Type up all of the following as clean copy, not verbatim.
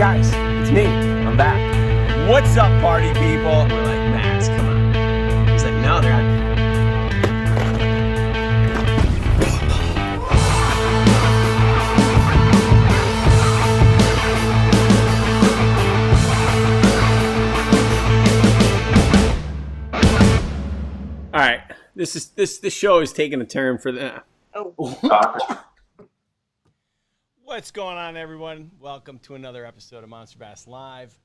guys, it's me. I'm back. What's up, party people? We're like, Max, come on. He's like, no, they're not. All right, this show is taking a turn for the. What's going on, everyone? Welcome to another episode of Monster Bass Live.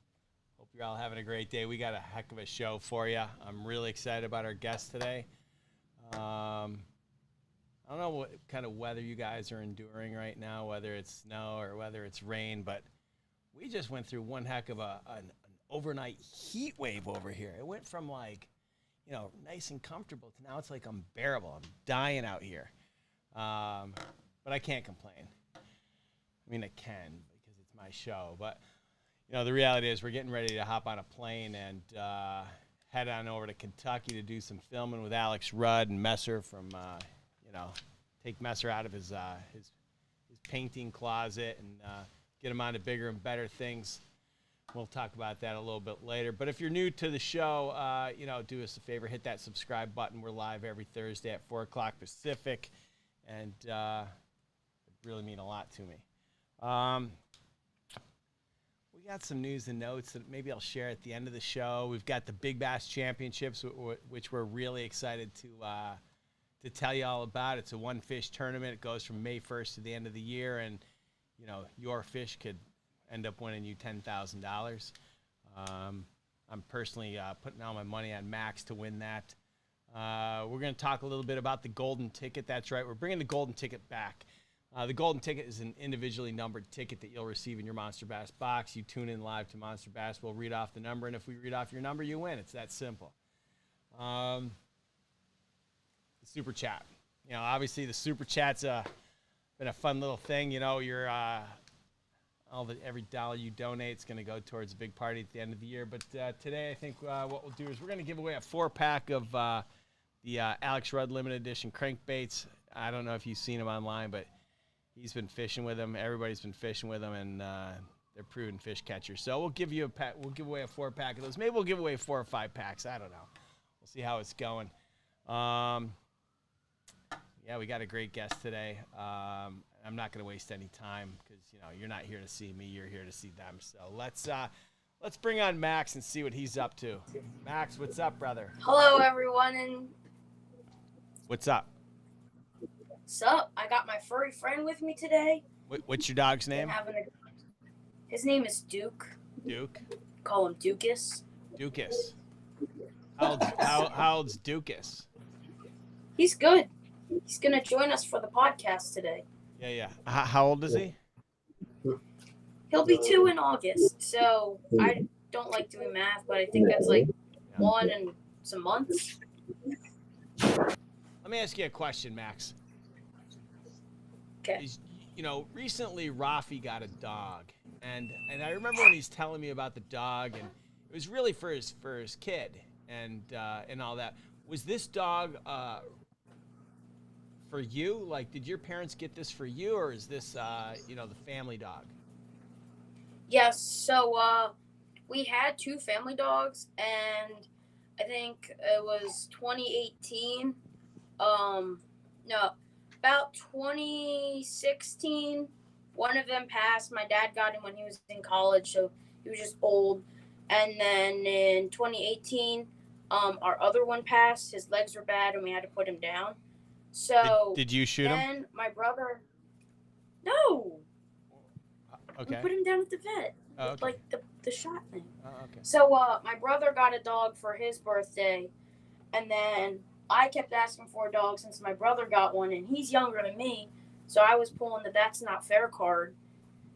Hope you're all having a great day. We got a heck of a show for you. I'm really excited about our guest today. I don't know what kind of weather you guys are enduring right now, whether it's snow or whether it's rain, but we just went through one heck of an overnight heat wave over here. It went from like, you know, nice and comfortable to now it's like unbearable. I'm dying out here. But I can't complain. I mean, I can because it's my show. But, you know, the reality is we're getting ready to hop on a plane and head on over to Kentucky to do some filming with Alex Rudd and Messer from, take Messer out of his painting closet and get him on to bigger and better things. We'll talk about that a little bit later. But if you're new to the show, do us a favor, hit that subscribe button. We're live every Thursday at 4 o'clock Pacific, and it really mean a lot to me. We got some news and notes that maybe I'll share at the end of the show. We've got the Big Bass Championships, which we're really excited to tell you all about. It's a one-fish tournament. It goes from May 1st to the end of the year, and, you know, your fish could end up winning you $10,000. I'm personally putting all my money on Max to win that. We're going to talk a little bit about the golden ticket. That's right. We're bringing the golden ticket back. The golden ticket is an individually numbered ticket that you'll receive in your Monster Bass box. You tune in live to Monster Bass. We'll read off the number, and if we read off your number, you win. It's that simple. The Super Chat. You know, obviously the Super Chat's been a fun little thing. You know, you're every dollar you donate is going to go towards a big party at the end of the year. But today I think what we'll do is we're going to give away a 4-pack of the Alex Rudd Limited Edition crankbaits. I don't know if you've seen him online, but he's been fishing with them. Everybody's been fishing with them, and they're proven fish catchers. So we'll give you we'll give away a 4-pack of those. Maybe we'll give away 4 or 5 packs. I don't know. We'll see how it's going. Yeah, we got a great guest today. I'm not going to waste any time because, you know, you're not here to see me. You're here to see them. So let's bring on Max and see what he's up to. Max, what's up, brother? Hello, everyone, and what's up? What's up? I got my furry friend with me today. What's your dog's name? His name is Duke. Duke? Call him Dukas. Dukas. How old's Dukas? He's good. He's going to join us for the podcast today. Yeah. How old is he? He'll be 2 in August, so I don't like doing math, but I think that's like 1 and some months. Let me ask you a question, Max. Okay. You know, recently Rafi got a dog, and I remember when he's telling me about the dog, and it was really for his kid and all that. Was this dog for you? Like, did your parents get this for you, or is this the family dog? Yes. So we had 2 family dogs, and I think it was 2018. About 2016, one of them passed. My dad got him when he was in college, so he was just old. And then in 2018, our other one passed. His legs were bad, and we had to put him down. So did you shoot him? Then my brother, no. Okay. We put him down at the vet, okay. like the shot thing. Okay. So my brother got a dog for his birthday, and then I kept asking for a dog since my brother got one, and he's younger than me, so I was pulling the "that's not fair" card.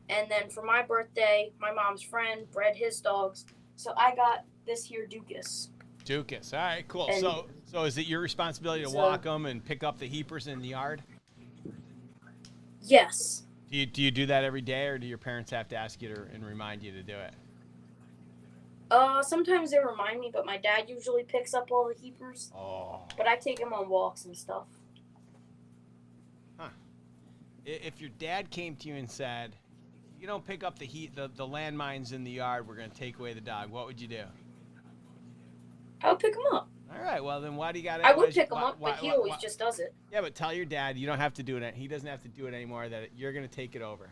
And then for my birthday, my mom's friend bred his dogs, so I got this here Dukas. Dukas. All right, cool. And so is it your responsibility to walk them and pick up the heapers in the yard? Yes. Do you do that every day, or do your parents have to ask you and remind you to do it? Sometimes they remind me, but my dad usually picks up all the heapers. Oh. But I take him on walks and stuff. Huh. If your dad came to you and said, you you don't pick up the landmines in the yard, we're gonna take away the dog. What would you do? I would pick him up. All right. Well, then why do you got to? I would pick him up, but he always just does it. Yeah, but tell your dad you don't have to do it. He doesn't have to do it anymore. That you're gonna take it over.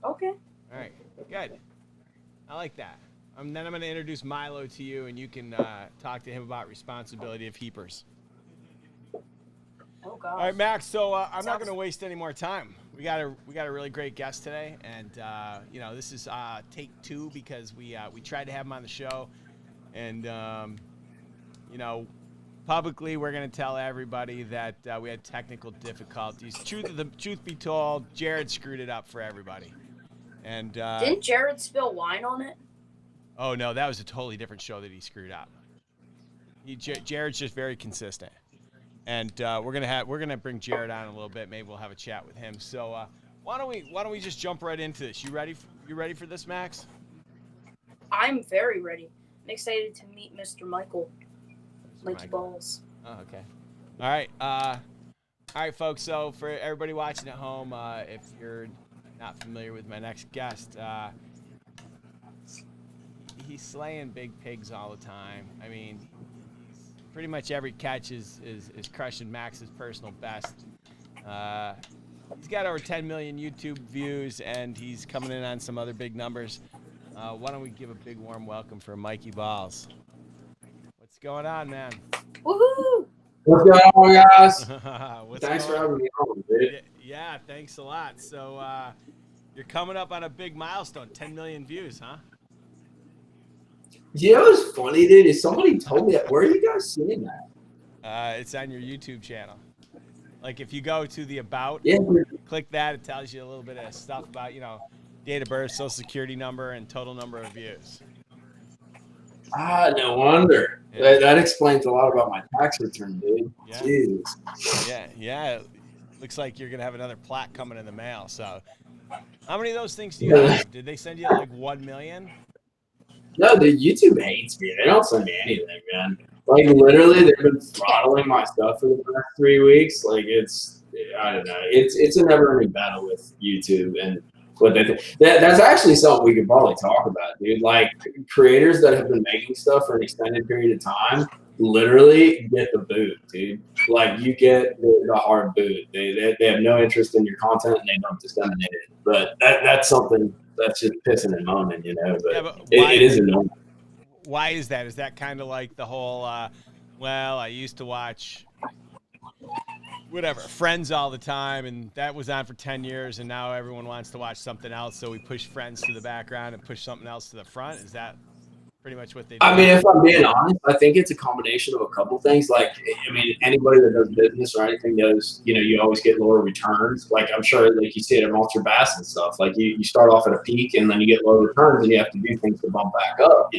Okay. All right. Good. I like that. Then I'm gonna introduce Milo to you, and you can talk to him about responsibility of heapers. Oh gosh. All right, Max. So I'm not going to waste any more time. We got a really great guest today, and this is take 2 because we tried to have him on the show, and publicly we're going to tell everybody that we had technical difficulties. Truth be told, Jared screwed it up for everybody. And didn't Jared spill wine on it? Oh no, that was a totally different show that he screwed up. Jared's just very consistent. And we're gonna bring Jared on in a little bit. Maybe we'll have a chat with him. So why don't we just jump right into this? You ready for this, Max? I'm very ready. I'm excited to meet Mr. Mikey Balls. Oh, okay. All right, folks. So for everybody watching at home, if you're not familiar with my next guest, he's slaying big pigs all the time. I mean, pretty much every catch is crushing Max's personal best. He's got over 10 million YouTube views, and he's coming in on some other big numbers. Why don't we give a big warm welcome for Mikey Balls? What's going on, man? Woohoo! What's going on, guys? Thanks for having me on, dude. Yeah, thanks a lot. So you're coming up on a big milestone, 10 million views, huh? You know what's funny, dude? Is somebody told me that. Where are you guys seeing that? It's on your YouTube channel. Like if you go to the About, Yeah. click that. It tells you a little bit of stuff about, date of birth, social security number, and total number of views. Ah, no wonder. Yeah. That explains a lot about my tax return, dude. Yeah. Jeez. Yeah. Looks like you're gonna have another plaque coming in the mail. So, how many of those things do you have? Did they send you like 1 million? No, dude, YouTube hates me. They don't send me anything, man. Like, literally, they've been throttling my stuff for the past 3 weeks. Like, I don't know. It's a never-ending battle with YouTube and what they think. That's actually something we could probably talk about, dude. Like, creators that have been making stuff for an extended period of time literally get the boot, dude. Like, you get the hard boot. They have no interest in your content, and they don't disseminate it. But that's something that's just pissing and moaning, But, Yeah, but it is annoying. Why is that? Is that kind of like the whole, I used to watch Friends all the time, and that was on for 10 years, and now everyone wants to watch something else, so we push Friends to the background and push something else to the front? Is that pretty much what they do? I mean, if I'm being honest, I think it's a combination of a couple things. Like, I mean, anybody that does business or anything knows, you always get lower returns. Like, I'm sure, like you see it at MONSTERBASS and stuff. Like, you start off at a peak, and then you get low returns, and you have to do things to bump back up,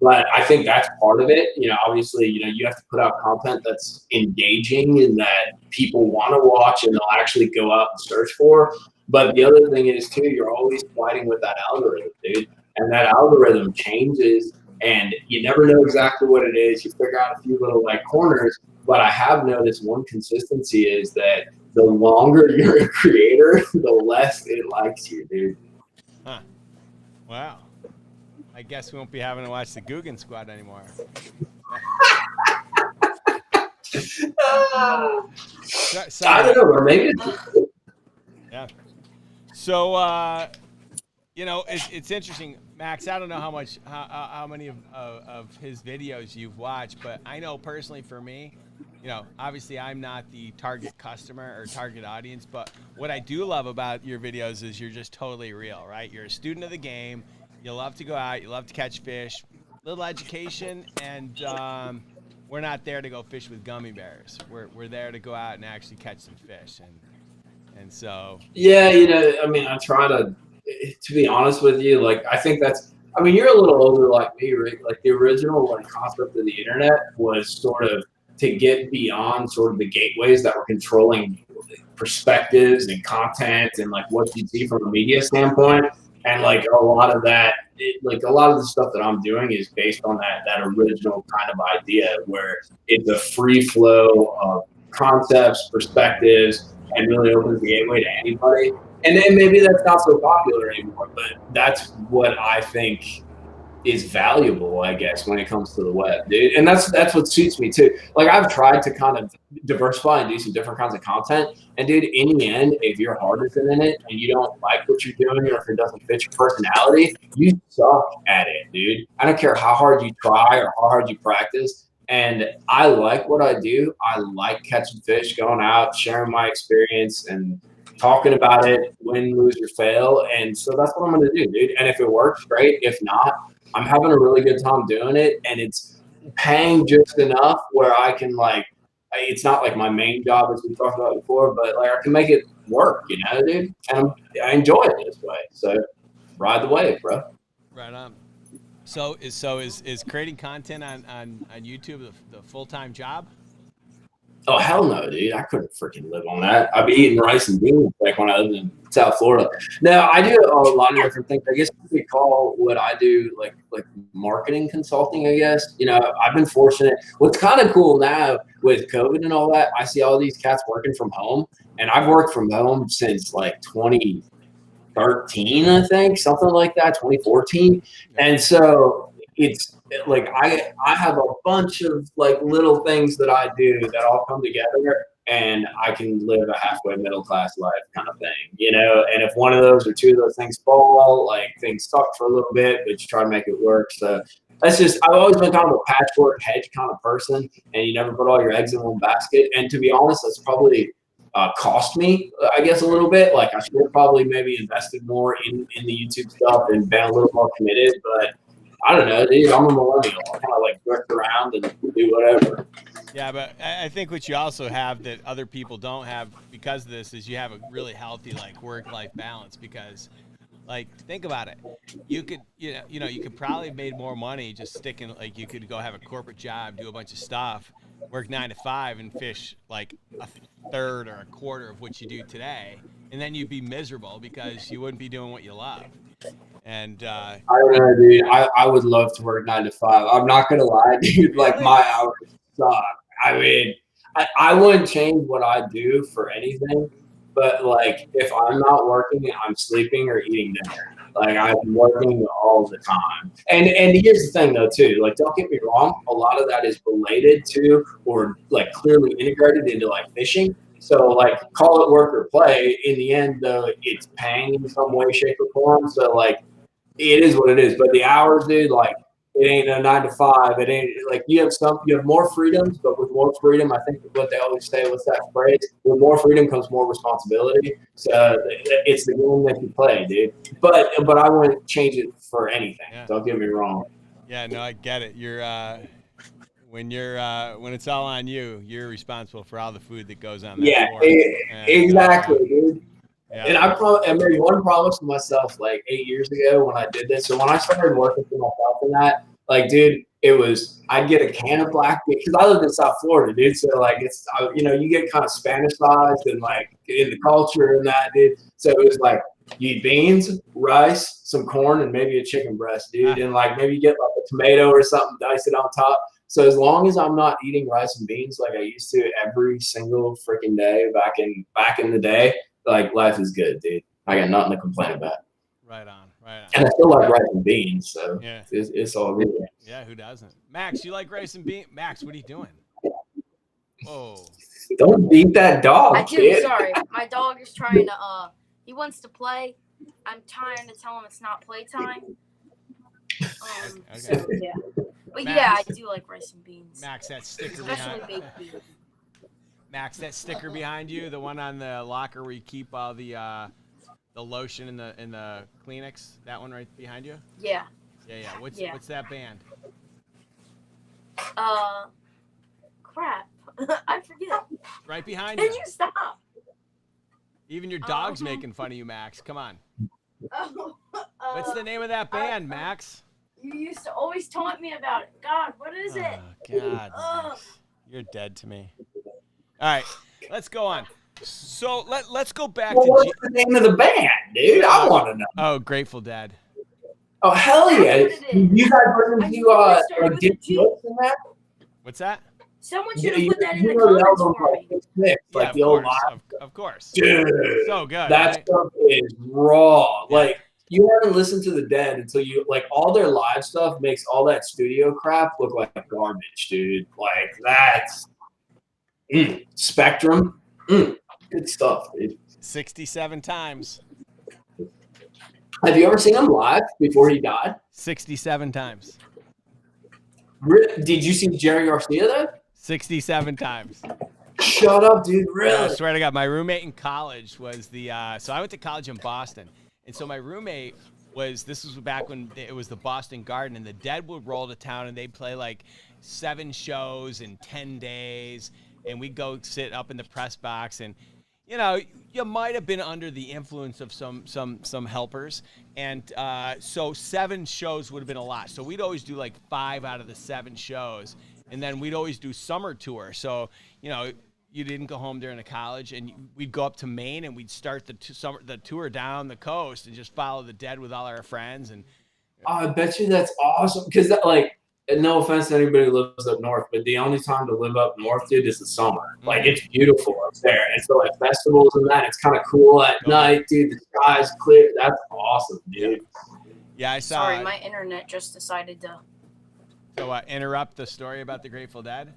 But I think that's part of it. Obviously, you have to put out content that's engaging and that people want to watch and they'll actually go out and search for. But the other thing is, too, you're always fighting with that algorithm, dude. And that algorithm changes, and you never know exactly what it is. You figure out a few little, corners. But I have noticed one consistency is that the longer you're a creator, the less it likes you, dude. Huh. Wow. I guess we won't be having to watch the Guggen Squad anymore. I don't know, or maybe. Yeah. So, it's interesting, Max. I don't know how many of his videos you've watched, but I know personally for me, obviously I'm not the target customer or target audience, but what I do love about your videos is you're just totally real, right? You're a student of the game. You love to go out. You love to catch fish. Little education, and we're not there to go fish with gummy bears. We're there to go out and actually catch some fish, and so. Yeah, I mean, I try to be honest with you. Like, I think you're a little older like me, right? Like, the original concept of the internet was sort of to get beyond sort of the gateways that were controlling perspectives and content and what you see from a media standpoint. And a lot of that, a lot of the stuff that I'm doing is based on that original kind of idea where it's a free flow of concepts, perspectives, and really opens the gateway to anybody. And then maybe that's not so popular anymore, but that's what I think is valuable, I guess, when it comes to the web, dude. And that's what suits me too. Like I've tried to kind of diversify and do some different kinds of content. And dude, in the end, if your heart isn't in it and you don't like what you're doing, or if it doesn't fit your personality, you suck at it, dude. I don't care how hard you try or how hard you practice. And I like what I do. I like catching fish, going out, sharing my experience, and talking about it, win, lose, or fail. And so that's what I'm going to do, dude. And if it works, great. If not, I'm having a really good time doing it. And it's paying just enough where I can, like, it's not like my main job, as we talked about before, but like I can make it work, you know, dude. And I enjoy it this way. So ride the wave, bro. Right on. So is creating content on YouTube the full-time job? Oh, hell no, dude. I couldn't freaking live on that. I'd be eating rice and beans like when I lived in South Florida. No, I do a lot of different things. I guess we call what I do like marketing consulting, I guess. You know, I've been fortunate. What's kind of cool now with COVID and all that, I see all these cats working from home. And I've worked from home since like 2013, I think, something like that, 2014. And so it's like I have a bunch of like little things that I do that all come together, and I can live a halfway middle class life kind of thing, you know. And if one of those or two of those things fall, like things suck for a little bit, but you try to make it work. So that's just, I've always been kind of a patchwork hedge kind of person, and you never put all your eggs in one basket. And to be honest, that's probably cost me, I guess, a little bit. Like I should have probably maybe invested more in the YouTube stuff and been a little more committed, but I don't know, dude. I'm a millennial. I kind of like drift around and do whatever. Yeah, but I think what you also have that other people don't have because of this is you have a really healthy like work-life balance. Because, like, think about it. You could, you know, you could probably have made more money just sticking. Like, you could go have a corporate job, do a bunch of stuff, work 9 to 5, and fish like a third or a quarter of what you do today, and then you'd be miserable because you wouldn't be doing what you love. And I don't know, dude. I would love to work 9 to 5. I'm not gonna lie, dude. Like Really? my hours suck. I mean, I wouldn't change what I do for anything. But like, if I'm not working, I'm sleeping or eating dinner. Like I'm working all the time. And here's the thing though too. Like, don't get me wrong. A lot of that is related to or like clearly integrated into like fishing. So like call it work or play. In the end though, it's paying in some way, shape, or form. So like it is what it is. But the hours, dude, like it ain't a 9 to 5. It ain't like you have more freedoms, but with more freedom, I think what they always say, what's that phrase? With more freedom comes more responsibility. So it's the game that you play, dude. But I wouldn't change it for anything. Yeah. Don't get me wrong. Yeah, no, I get it. You're when it's all on you, you're responsible for all the food that goes on that board. Exactly, dude. Yeah. And I made one promise to myself like 8 years ago when I did this. So when I started working for myself in that, like, dude, it was, I'd get a can of black beans because I lived in South Florida, dude. So like, it's, you know, you get kind of Spanishized and like in the culture and that, dude. So it was like, you eat beans, rice, some corn, and maybe a chicken breast, dude. And like, maybe you get like a tomato or something, dice it on top. So as long as I'm not eating rice and beans like I used to every single freaking day back in the day, like life is good, dude. I got nothing to complain about. Right on. And I still like rice and beans, so yeah, it's all good. Yeah, who doesn't? Max, you like rice and beans? Max, what are you doing? Whoa. Don't beat that dog, I do. kid. Sorry, my dog is trying to. He wants to play. I'm trying to tell him it's not playtime. Okay. So, yeah. But Max, yeah, I do like rice and beans. Max, that sticker Especially behind. baked beans. Max, that sticker behind you, the one on the locker where you keep all the lotion and the Kleenex, that one right behind you? Yeah. Yeah. Yeah. What's that band? Crap. I forget. Right behind Can you. you stop? Even your dog's making fun of you, Max. Come on. What's the name of that band, Max? You used to always taunt me about it. God, what is it? Oh, God, Max. You're dead to me. All right, let's go on. So let's go back to What's the name of the band, dude? I want to know. Oh, Grateful Dead. Oh, hell yeah. That's what it is. You guys listen I to knew it started like with Dick a G. Jokes in that? What's that? Someone should have put that in You the know the comments album, for me. Yeah, like the old live. of course. Dude, So good. that Right? stuff is raw. Yeah. Like, you haven't listened to the Dead until you like all their live stuff makes all that studio crap look like garbage, dude. Like that's Spectrum, good stuff, dude. 67 times. Have you ever seen him live before he died? 67 times. Did you see Jerry Garcia there? 67 times. Shut up, dude. Really? I swear to God, my roommate in college was so I went to college in Boston. And so my roommate this was back when it was the Boston Garden, and the Dead would roll to town, and they'd play like 7 shows in 10 days. And we'd go sit up in the press box, and, you know, you might have been under the influence of some helpers. And so 7 shows would have been a lot. So we'd always do like 5 out of the 7 shows. And then we'd always do summer tour. So, you know, you didn't go home during the college, and we'd go up to Maine, and we'd start the tour down the coast and just follow the Dead with all our friends. And I bet you that's awesome. Because that, like, and no offense to anybody who lives up north, but the only time to live up north, dude, is the summer. Like, it's beautiful up there. And so, like, festivals and that, it's kind of cool at night, dude. The sky's clear. That's awesome, dude. Yeah, I saw. Sorry, my internet just decided to. So interrupt the story about the Grateful Dead.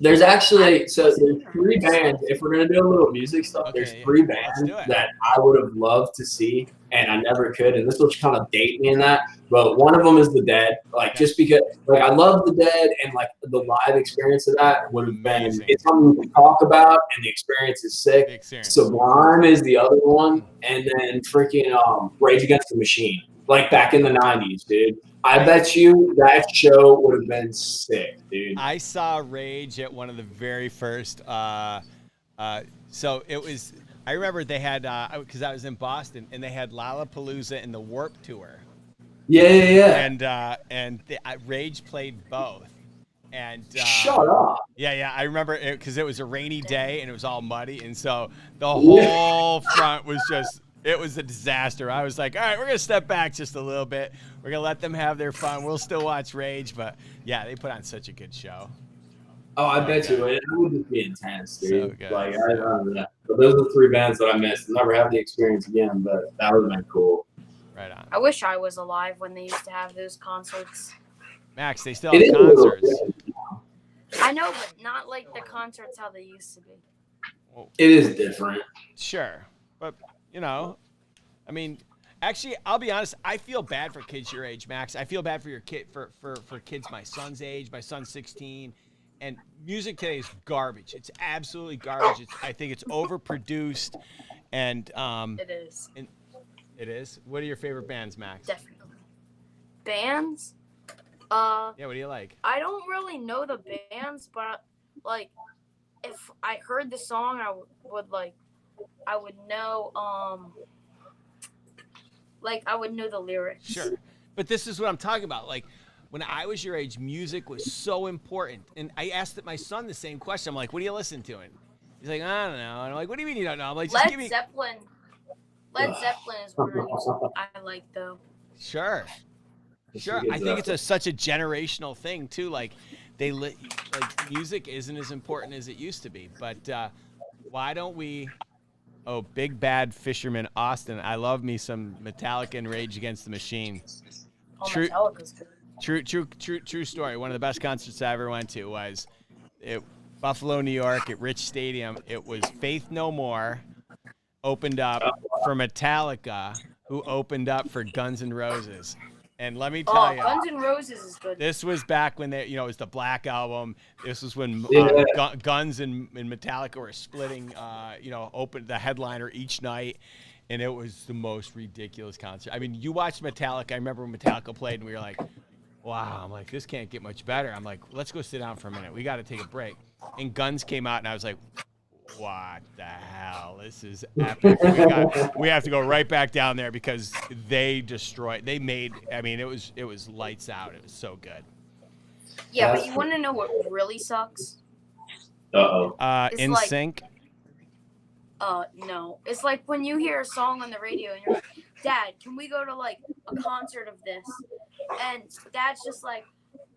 There's actually there's 3 bands. If we're gonna do a little music stuff, there's 3 bands that I would have loved to see, and I never could. And this will kind of date me in that. But one of them is the Dead. Like, just because, like, I love the Dead, and like the live experience of that would have been. It's something to talk about, and the experience is sick. Sublime is the other one, and then freaking Rage Against the Machine, like back in the '90s, dude. I bet you that show would have been sick, dude. I saw Rage at one of the very first. So it was. I remember they had because I was in Boston, and they had Lollapalooza and the Warp Tour. Yeah. And Rage played both. And shut up. Yeah. I remember it because it was a rainy day and it was all muddy, and so the whole front was just. It was a disaster. I was like, all right, we're going to step back just a little bit. We're going to let them have their fun. We'll still watch Rage. But, yeah, they put on such a good show. Oh, I bet you. It would just be intense, dude. So good. Like, I don't know that. But those are the 3 bands that I missed. I'll never have the experience again, but that would have been cool. Right on. I wish I was alive when they used to have those concerts. Max, they still have concerts. I know, but not like the concerts how they used to be. Whoa. It is different. Sure. But, you know, I mean, actually, I'll be honest. I feel bad for kids your age, Max. I feel bad for your kid, for kids my son's age. My son's 16, and music today is garbage. It's absolutely garbage. I think it's overproduced, and it is. And it is. What are your favorite bands, Max? Definitely. Bands? Yeah. What do you like? I don't really know the bands, but like, if I heard the song, I would know. Like, I would know the lyrics. Sure. But this is what I'm talking about. Like, when I was your age, music was so important. And I asked my son the same question. I'm like, what do you listen to? And he's like, I don't know. And I'm like, what do you mean you don't know? I'm like, just give me. Zeppelin. Led Zeppelin is what I like, though. Sure. I think it's such a generational thing, too. Like, music isn't as important as it used to be. But why don't we... Oh, Big Bad Fisherman Austin. I love me some Metallica and Rage Against the Machine. Metallica's good. True story. One of the best concerts I ever went to was Buffalo, New York at Rich Stadium. It was Faith No More opened up for Metallica, who opened up for Guns N' Roses. And let me tell you, Guns N' Roses is good. This was back when it was the Black Album. This was when Guns and Metallica were splitting, open the headliner each night, and it was the most ridiculous concert. I mean, you watched Metallica. I remember when Metallica played, and we were like, wow. I'm like, this can't get much better. I'm like, let's go sit down for a minute. We got to take a break. And Guns came out, and I was like, what the hell? This is epic. We have to go right back down there because it was lights out. It was so good. Yeah, but you want to know what really sucks? In like, Sync? No. It's like when you hear a song on the radio and you're like, Dad, can we go to like a concert of this? And Dad's just like,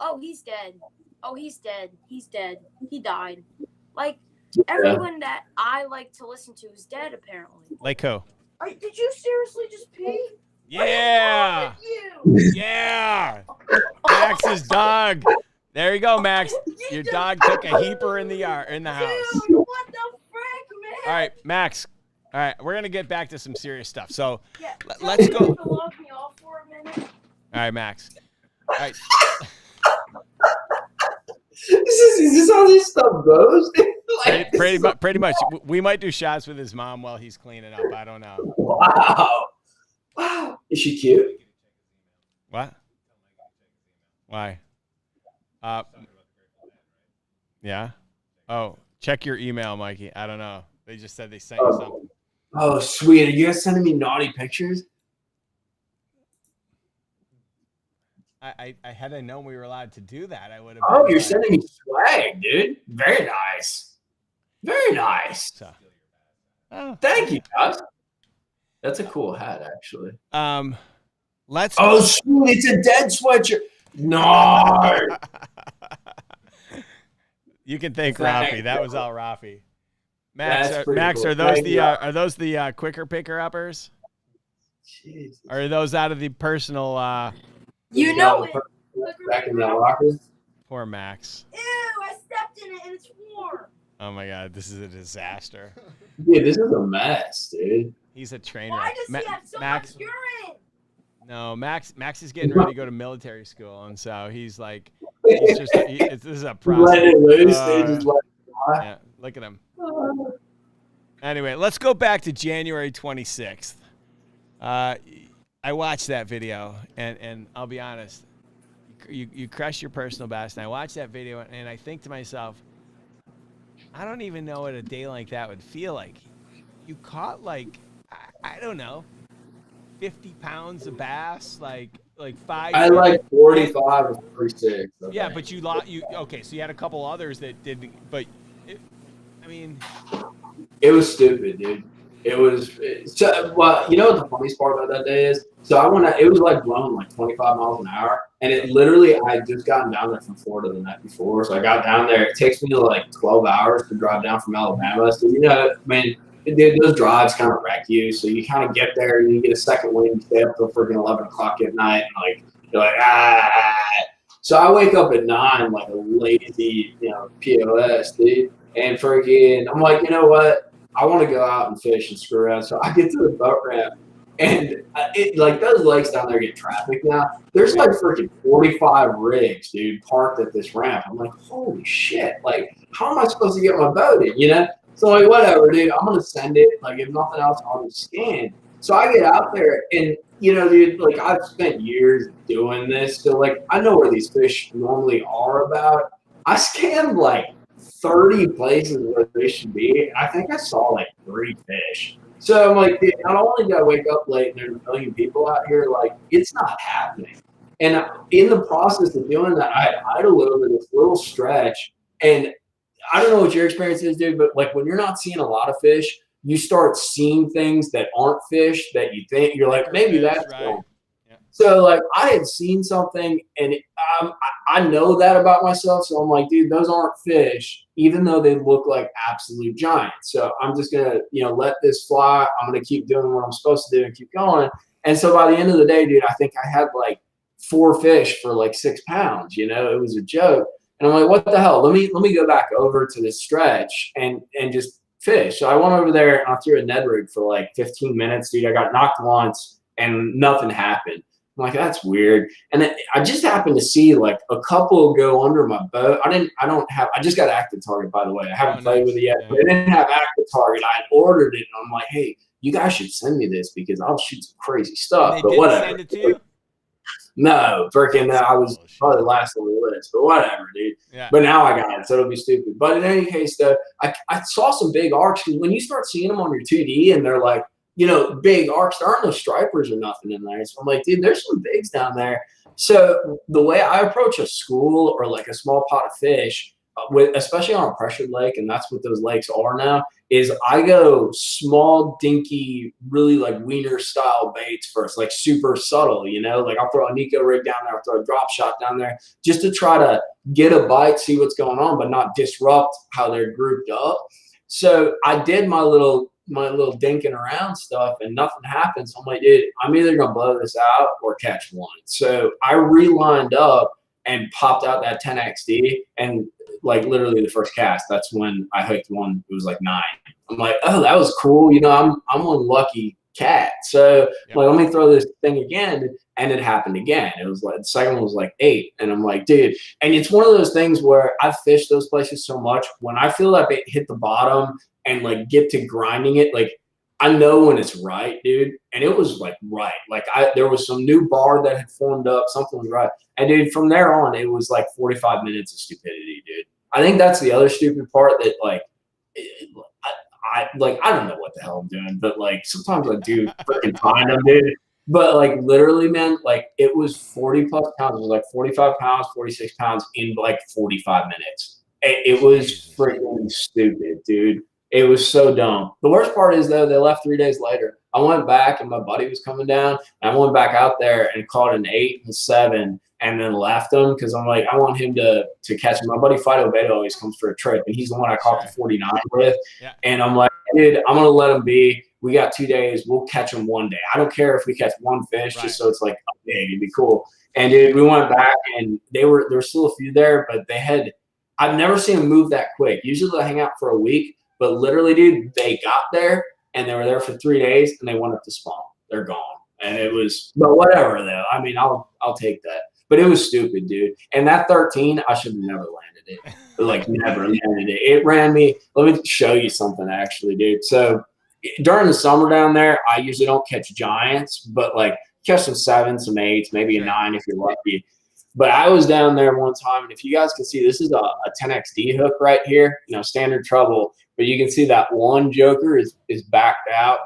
oh, he's dead. Oh, he's dead. He's dead. He died. Like, Yeah. everyone that I like to listen to is dead, apparently. Like who? Did you seriously just pee? Yeah. You. Yeah. Max's dog. There you go, Max. Your dog took a heaper in the house. Dude, what the frick, man? All right, Max. All right, we're gonna get back to some serious stuff. So Yeah, let's go. To log me off for a minute. All right, Max. All right. Is this how this stuff goes? Like, Pretty much. We might do shots with his mom while he's cleaning up. I don't know. Wow. Is she cute? What? Why? Yeah. Oh, check your email, Mikey. I don't know. They just said they sent you something. Oh, sweet. Are you guys sending me naughty pictures? I had I known we were allowed to do that, I would have. Oh, you're sending me swag, dude. Very nice. Very nice. So, oh. Thank you, guys. That's a cool hat, actually. Let's. Oh, sweet. It's a dead sweatshirt. No. You can thank Rafi. That was all Rafi. Max, That's are cool. those the quicker picker uppers? Jesus. Or are those out of the personal? You know it. Back in that locker. Poor Max. Ew, I stepped in it and it's warm. Oh my God, this is a disaster. Dude, this is a mess, dude. He's a train Why wreck. does he have so Max, much urine? no, Max is getting ready to go to military school, and so he's like, he's just this is a process. Let it loose, dude. Just let it fly. Yeah, look at him. Anyway, let's go back to January 26th. I watched that video, and I'll be honest, you crushed your personal best, and I watched that video, and I think to myself, I don't even know what a day like that would feel like. You caught like, I don't know, 50 pounds of bass, like 5. I like 45 or 46. Yeah, but okay, so you had a couple others that did, but I mean, it was stupid, dude. It was so. Well, you know what the funniest part about that day is? So it was like blowing like 25 miles an hour, and it literally, I had just gotten down there from Florida the night before, so I got down there. It takes me like 12 hours to drive down from Alabama. So I mean, those drives kind of wreck you. So you kind of get there and you get a second wind, you stay up till freaking 11 o'clock at night, and like you're like ah. So I wake up at 9 like a lazy, POS, dude, and freaking I'm like, you know what? I want to go out and fish and screw around. So I get to the boat ramp, and those lakes down there get traffic now. There's like freaking 45 rigs, dude, parked at this ramp. I'm like, holy shit! Like, how am I supposed to get my boat in? So like, whatever, dude. I'm gonna send it. Like, if nothing else, I'll just scan. So I get out there, and dude, like I've spent years doing this, so like I know where these fish normally are about. I scanned like 30 places where they should be. I think I saw like 3 fish. So I'm like, dude, not only did I wake up late and there's a million people out here, like it's not happening. And in the process of doing that, I idled over this little stretch. And I don't know what your experience is, dude, but like when you're not seeing a lot of fish, you start seeing things that aren't fish that you think you're like, maybe that's right. Yeah. So like I had seen something, and I know that about myself. So I'm like, dude, those aren't fish, even though they look like absolute giants. So I'm just gonna, let this fly. I'm gonna keep doing what I'm supposed to do and keep going. And so by the end of the day, dude, I think I had like 4 fish for like 6 pounds. It was a joke. And I'm like, what the hell? Let me go back over to this stretch and just fish. So I went over there and I threw a Ned rig for like 15 minutes, dude. I got knocked once and nothing happened. I'm like, that's weird. And then I just happened to see like a couple go under my boat. I just got active target, by the way. I haven't played with it yet, but I didn't have active target. I ordered it, and I'm like, hey, you guys should send me this because I'll shoot some crazy stuff. But whatever. Send it to you? No, freaking I was probably last on the list, but whatever, dude. Yeah. But now I got it, so it'll be stupid. But in any case, though, I saw some big arcs, because when you start seeing them on your 2D and they're like, big arcs, there aren't no stripers or nothing in there. So I'm like, dude, there's some bigs down there. So the way I approach a school or like a small pot of fish, especially on a pressured lake, and that's what those lakes are now, is I go small, dinky, really like wiener style baits first, like super subtle, you know, like I'll throw a Nico rig down there, I'll throw a drop shot down there just to try to get a bite, see what's going on, but not disrupt how they're grouped up. So I did my little dinking around stuff and nothing happened. So I'm like, dude, I'm either going to blow this out or catch one. So I relined up and popped out that 10XD, and like literally the first cast, that's when I hooked one. It was like 9. I'm like, oh, that was cool. You know, I'm one lucky cat. So like, let me throw this thing again. And it happened again. It was like, the second one was like 8. And I'm like, dude, and it's one of those things where I've fished those places so much. When I feel like it hit the bottom and like get to grinding it, like I know when it's right, dude. And it was like right. Like there was some new bar that had formed up. Something was right. And dude, from there on, it was like 45 minutes of stupidity, dude. I think that's the other stupid part that like, I don't know what the hell I'm doing, but like sometimes I do freaking find them, dude. But like literally, man, like it was 40 plus pounds. It was like 45 pounds, 46 pounds in like 45 minutes. It was freaking stupid, dude. It was so dumb. The worst part is though, they left 3 days later. I went back and my buddy was coming down, and I went back out there and caught an 8 and 7 and then left him because I'm like, I want him to catch him. My buddy Fido Beto always comes for a trip, and he's the one I caught the 49 with. Yeah. And I'm like, dude, I'm going to let him be. We got 2 days. We'll catch him one day. I don't care if we catch one fish, just so it's like, okay, it'd be cool. And dude, we went back, and there were still a few there, but I've never seen them move that quick. Usually they hang out for a week, but literally, dude, they got there and they were there for 3 days and they went up to spawn. They're gone. And it was, but whatever though. I mean, I'll take that. But it was stupid, dude. And that 13, I should have never landed it. Like never landed it. It ran me. Let me show you something actually, dude. So during the summer down there, I usually don't catch giants, but like catch some 7s, some 8s, maybe a 9 if you're lucky. But I was down there one time, and if you guys can see, this is a 10XD hook right here, you know, standard treble. But you can see that one joker is backed out.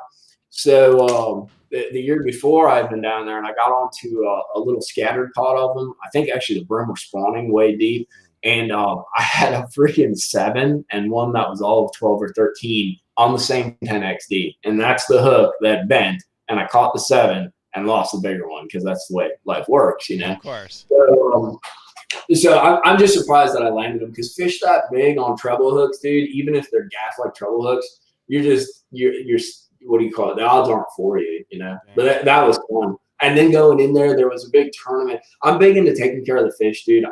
So the year before, I had been down there, and I got onto a little scattered pot of them. I think actually the brim were spawning way deep. And I had a freaking 7 and one that was all of 12 or 13 on the same 10XD. And that's the hook that bent. And I caught the 7 and lost the bigger one because that's the way life works, you know? Of course. So I'm just surprised that I landed them because fish that big on treble hooks, dude, even if they're gaff like treble hooks, you're what do you call it? The odds aren't for you, you know? But that was fun. And then going in there was a big tournament. I'm big into taking care of the fish, dude.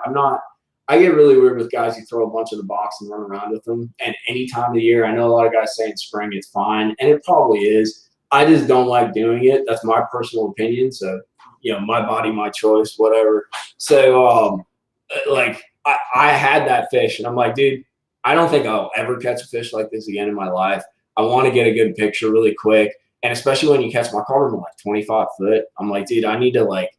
I get really weird with guys who throw a bunch in the box and run around with them. And any time of the year, I know a lot of guys say in spring it's fine, and it probably is. I just don't like doing it. That's my personal opinion. So, you know, my body, my choice, whatever. So, like, I had that fish, and I'm like, dude, I don't think I'll ever catch a fish like this again in my life. I want to get a good picture really quick. And especially when you catch my carbon like 25 foot, I'm like, dude, I need to like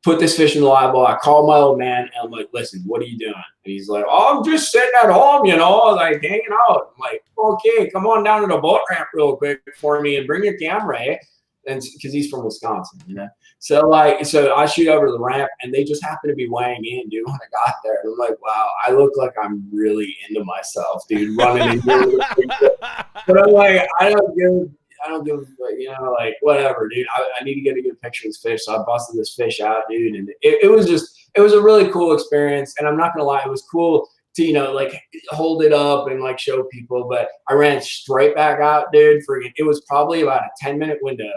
put this fish in the live well. I call my old man and I'm like, listen, what are you doing? And he's like, oh, I'm just sitting at home, you know, like hanging out. I'm like, okay, come on down to the boat ramp real quick for me and bring your camera, eh? And because he's from Wisconsin, you know. So I shoot over to the ramp and they just happen to be weighing in, dude, when I got there. And I'm like, wow, I look like I'm really into myself, dude, running in here. But I'm like, I don't give, you know, like whatever, dude. I need to get a good picture of this fish. So I busted this fish out, dude. And it was a really cool experience. And I'm not going to lie, it was cool to, you know, like hold it up and like show people. But I ran straight back out, dude. It was probably about a 10-minute window.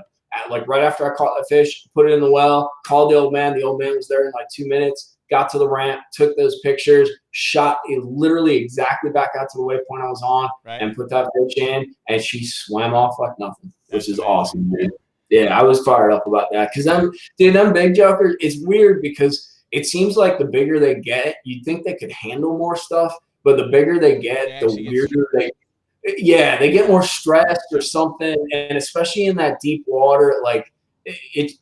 Like right after I caught the fish, put it in the well, called the old man. The old man was there in like 2 minutes. Got to the ramp, took those pictures, shot it literally exactly back out to the waypoint I was on, and put that fish in, and she swam off like nothing, which is awesome, dude. Yeah, I was fired up about that because them big jokers, it's weird because it seems like the bigger they get, you'd think they could handle more stuff, but the bigger they get, the weirder they get more stressed or something, and especially in that deep water, like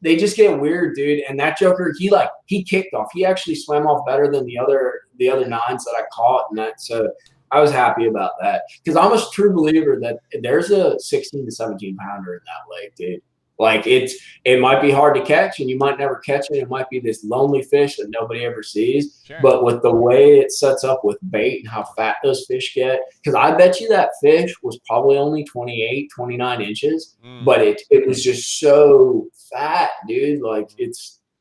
they just get weird, dude. And that joker, he kicked off. He actually swam off better than the other 9s that I caught, and that. So I was happy about that because I'm a true believer that there's a 16 to 17 pounder in that lake, dude. Like it might be hard to catch and you might never catch it. It might be this lonely fish that nobody ever sees. Sure. But with the way it sets up with bait and how fat those fish get, because I bet you that fish was probably only 28, 29 inches, but it was just so fat, dude. Like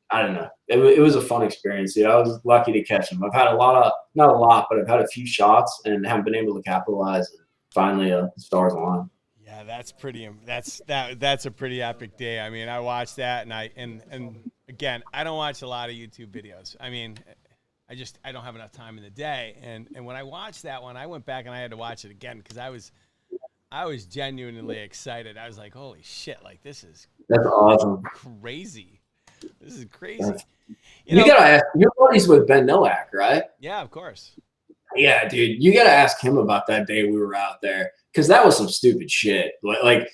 I don't know. It was a fun experience, dude. I was lucky to catch them. I've had not a lot, but I've had a few shots and haven't been able to capitalize. And finally, the stars aligned. Yeah, that's pretty. That's a pretty epic day. I mean, I watched that, and again, I don't watch a lot of YouTube videos. I mean, I don't have enough time in the day. And when I watched that one, I went back and I had to watch it again because I was genuinely excited. I was like, holy shit! Like that's awesome. Crazy. This is crazy. You gotta ask. Your buddies with Ben Nowak, right? Yeah, of course. Yeah, dude. You gotta ask him about that day we were out there because that was some stupid shit. Like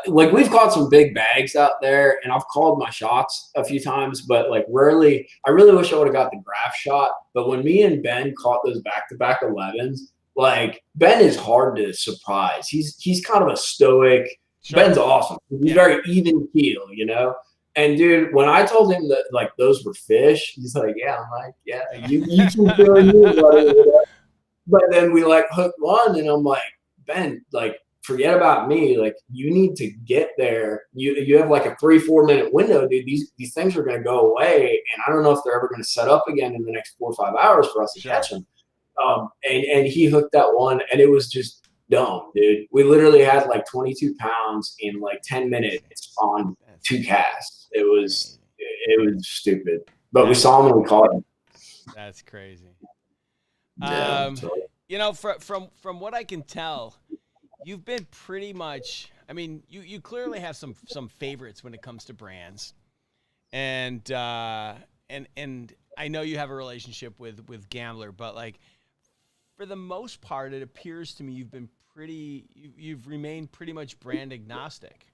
we've caught some big bags out there, and I've called my shots a few times, but like rarely. I really wish I would have got the graph shot. But when me and Ben caught those back-to-back 11s, like Ben is hard to surprise. He's kind of a stoic. Sure. Ben's awesome. He's very even keel, you know. And dude, when I told him that like those were fish, he's like, "Yeah." I'm like, "Yeah, you keep doing you, buddy." But then we like hooked one, and I'm like, "Ben, like forget about me. Like you need to get there. You have like a 3-4 minute window, dude. These things are gonna go away, and I don't know if they're ever gonna set up again in the next 4 or 5 hours for us to catch them." And he hooked that one, and it was just dumb, dude. We literally had like 22 pounds in like 10 minutes on 2 casts. It was stupid, but we saw him and we caught him. That's crazy. Yeah, you know, from what I can tell, you've been pretty much. I mean, you clearly have some favorites when it comes to brands, and I know you have a relationship with Gambler, but like for the most part, it appears to me you've remained pretty much brand agnostic.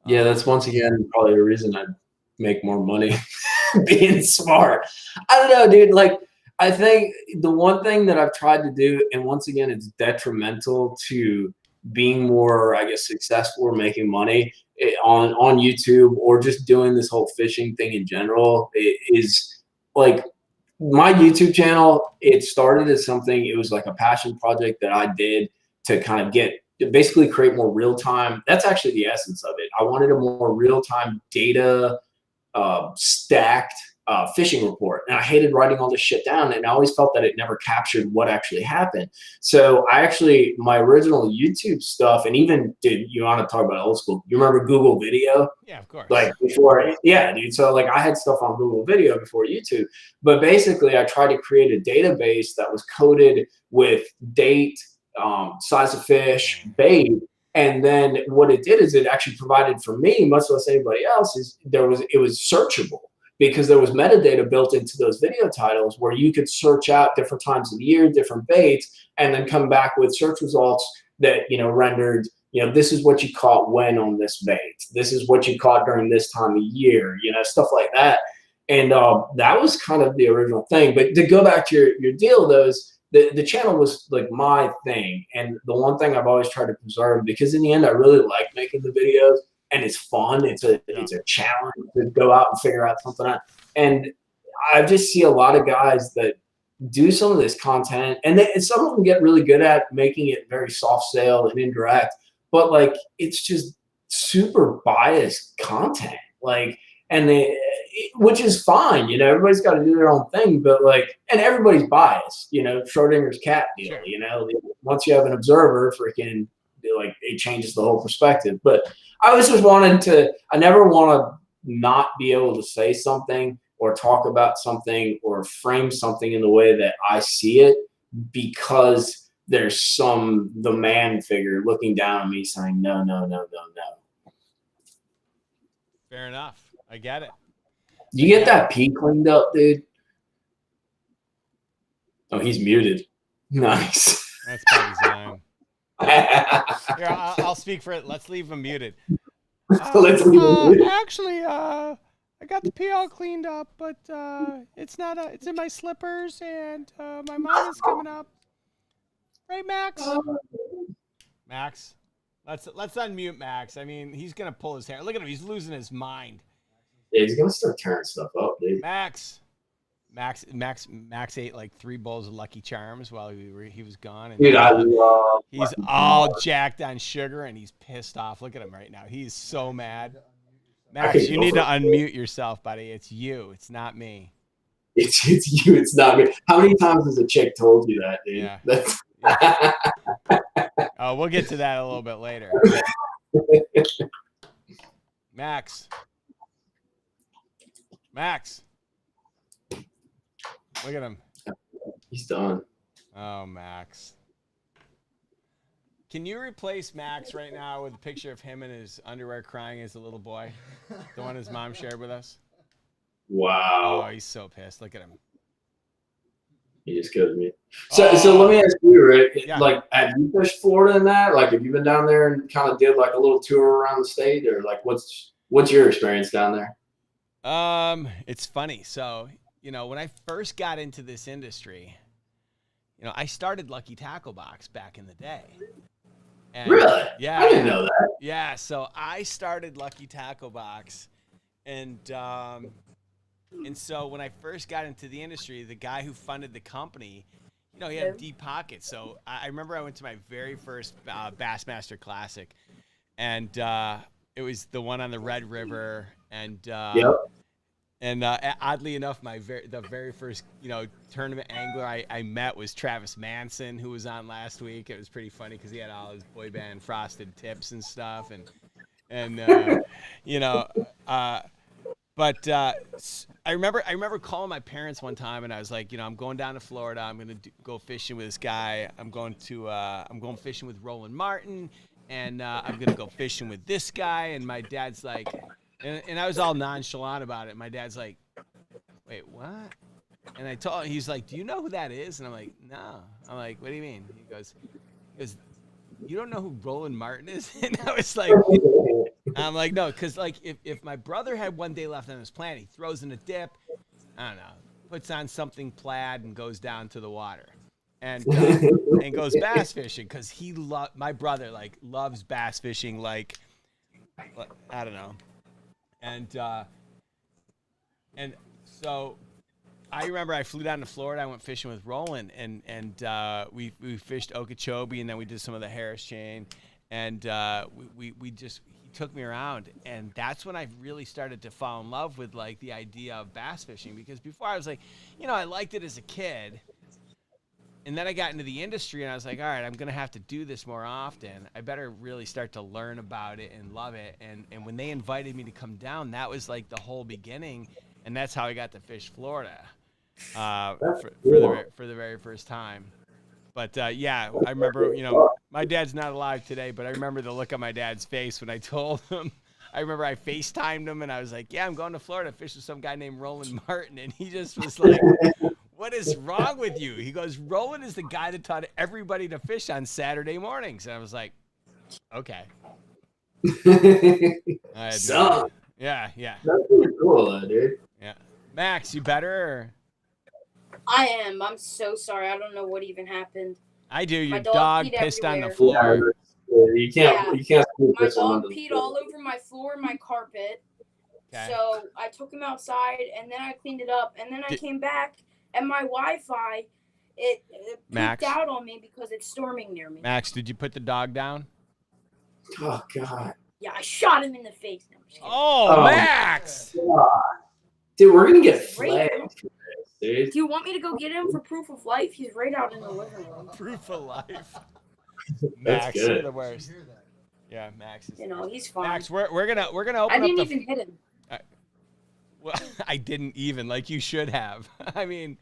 Yeah, that's once again probably the reason I make more money being smart. I don't know, dude. Like, I think the one thing that I've tried to do, and once again, it's detrimental to being more, I guess, successful or making money on YouTube or just doing this whole fishing thing in general, is like my YouTube channel. It started as something, it was like a passion project that I did to kind of basically create more real time. That's actually the essence of it. I wanted a more real time data stacked fishing report, and I hated writing all this shit down, and I always felt that it never captured what actually happened. So my original YouTube stuff, and even, dude, you want to talk about old school, you remember Google Video? Yeah, of course. Like before, yeah, dude. So like I had stuff on Google Video before YouTube, but basically I tried to create a database that was coded with date, size of fish, bait, and then what it did is it actually provided for me, much less anybody else, it was searchable because there was metadata built into those video titles where you could search out different times of the year, different baits, and then come back with search results that, you know, rendered, you know, this is what you caught when on this bait. This is what you caught during this time of year, you know, stuff like that. And that was kind of the original thing. But to go back to your deal, the channel was like my thing. And the one thing I've always tried to preserve, because in the end, I really like making the videos and it's fun. It's a challenge to go out and figure out something out. And I just see a lot of guys that do some of this content, and some of them get really good at making it very soft sale and indirect, but like, it's just super biased content. Like, which is fine, you know, everybody's got to do their own thing, but like, and everybody's biased, you know, Schrodinger's cat deal, sure. You know, once you have an observer, freaking, like, it changes the whole perspective. But I was just I never want to not be able to say something or talk about something or frame something in the way that I see it, because there's the man figure looking down on me saying, no. Fair enough. I get it. You get that pee cleaned up, dude? Oh, he's muted. Nice. That's probably Zion. Here, I'll speak for it. Let's leave him muted. Let's leave him muted. Actually, I got the pee all cleaned up, but it's not. It's in my slippers, and my mom is coming up. Right, Max? Max, Let's unmute Max. I mean, he's gonna pull his hair. Look at him. He's losing his mind. Yeah, he's gonna start tearing stuff up, dude. Max ate like 3 bowls of Lucky Charms while he was gone. And Dude, I love. he's all jacked on sugar and he's pissed off. Look at him right now. He's so mad. Max, you need to unmute yourself, buddy. It's you. It's not me. It's you. It's not me. How many times has a chick told you that, dude? Yeah. That's... Oh, we'll get to that a little bit later. Max. Look at him. He's done. Oh, Max. Can you replace Max right now with a picture of him in his underwear crying as a little boy? The one his mom shared with us? Wow. Oh, he's so pissed. Look at him. He just kills me. So let me ask you, Rick. Yeah. Like, have you fished Florida in that? Like, have you been down there and kind of did like a little tour around the state, or like, what's your experience down there? It's funny. So, when I first got into this industry, I started Lucky Tackle Box back in the day. And, Really? Yeah. I didn't know that. Yeah. So I started Lucky Tackle Box, and so when I first got into the industry, the guy who funded the company, he had deep pockets. So I remember I went to my very first Bassmaster Classic, and it was the one on the Red River, and Yep. And oddly enough, the very first tournament angler I met was Travis Manson, who was on last week. It was pretty funny because he had all his boy band frosted tips and stuff, but I remember calling my parents one time, and I was like, I'm going down to Florida. I'm gonna go fishing with this guy. I'm going fishing with Roland Martin, and I'm gonna go fishing with this guy. And my dad's like. And I was all nonchalant about it. My dad's like, wait, what? And he's like, do you know who that is? And I'm like, no. I'm like, what do you mean? He goes, you don't know who Roland Martin is? And I was like, I'm like, no, because like if my brother had one day left on this planet, he throws in a dip, I don't know, puts on something plaid and goes down to the water. And goes bass fishing because my brother like loves bass fishing like I don't know. And so I remember I flew down to Florida. I went fishing with Roland, and we fished Okeechobee, and then we did some of the Harris Chain, and he took me around, and that's when I really started to fall in love with like the idea of bass fishing, because before I was like, I liked it as a kid. And then I got into the industry, and I was like, all right, I'm going to have to do this more often. I better really start to learn about it and love it. And when they invited me to come down, that was like the whole beginning. And that's how I got to fish Florida for the very first time. But, yeah, I remember, my dad's not alive today, but I remember the look on my dad's face when I told him. I remember I FaceTimed him, and I was like, yeah, I'm going to Florida to fish with some guy named Roland Martin. And he just was like... What is wrong with you? He goes, Roland is the guy that taught everybody to fish on Saturday mornings. And I was like, okay. So, yeah. That's pretty cool, dude. Yeah. Max, you better? Or? I am. I'm so sorry. I don't know what even happened. I do. Your My dog peed pissed on the everywhere. floor. You can't. My dog peed all over my floor and my carpet. Okay. So I took him outside, and then I cleaned it up, and then I came back. And my Wi-Fi, it peaked out on me because it's storming near me. Max, did you put the dog down? Oh, God. Yeah, I shot him in the face. No, oh, Max! God. Dude, we're going to get flagged for this, dude. Do you want me to go get him for proof of life? He's right out in the living room. Proof of life. Max, you're the worst. Yeah, Max is he's fine. Max, we're gonna open up. I didn't even hit him. Well, I didn't even, like you should have. I mean,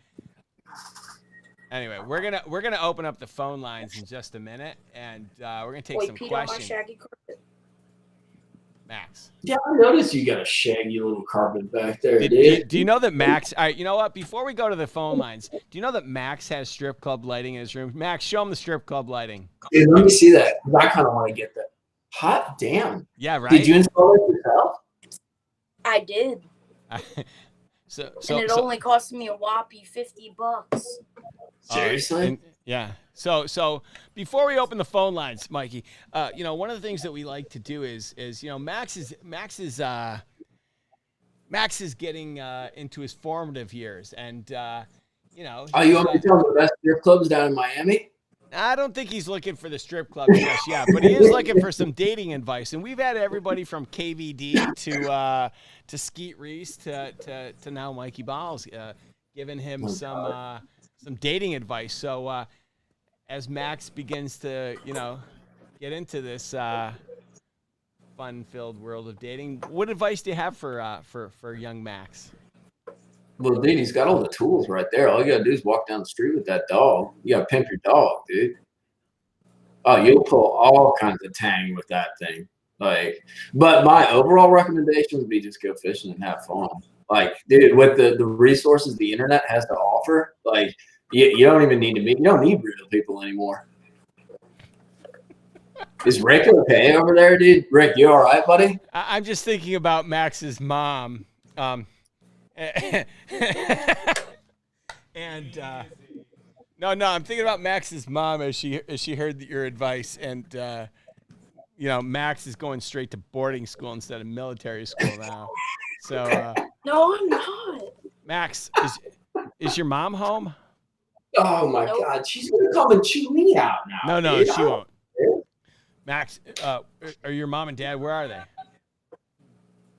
anyway, we're gonna open up the phone lines in just a minute, and we're gonna take some questions. On my shaggy carpet. Max. Yeah, I noticed you got a shaggy little carpet back there, dude. Do you know that Max? All right, you know what? Before we go to the phone lines, do you know that Max has strip club lighting in his room? Max, show him the strip club lighting. Dude, let me see that. I kind of want to get that. Hot damn. Yeah, right. Did you install it yourself? I did. So and it only cost me a whoppy $50. Seriously? Yeah. So before we open the phone lines, Mikey, one of the things that we like to do is Max is getting into his formative years, and Oh, you want me to tell him the best strip clubs down in Miami? I don't think he's looking for the strip club just yet, but he is looking for some dating advice. And we've had everybody from KVD to Skeet Reese to now Mikey Balls, giving him some dating advice. So as Max begins to get into this fun-filled world of dating, what advice do you have for young Max? Well, dude, he's got all the tools right there. All you gotta do is walk down the street with that dog. You gotta pimp your dog, dude. Oh, you'll pull all kinds of tang with that thing. But my overall recommendation would be just go fishing and have fun. Dude, with the resources the internet has to offer, you don't even need to meet. You don't need real people anymore. Is Rick okay over there, dude? Rick, you all right, buddy? I'm just thinking about Max's mom. And no, I'm thinking about Max's mom as she heard your advice, and Max is going straight to boarding school instead of military school now. So No, I'm not. Max, is your mom home? Oh my God, she's gonna come and chew me out now. No, dude. she won't. Max, are your mom and dad? Where are they?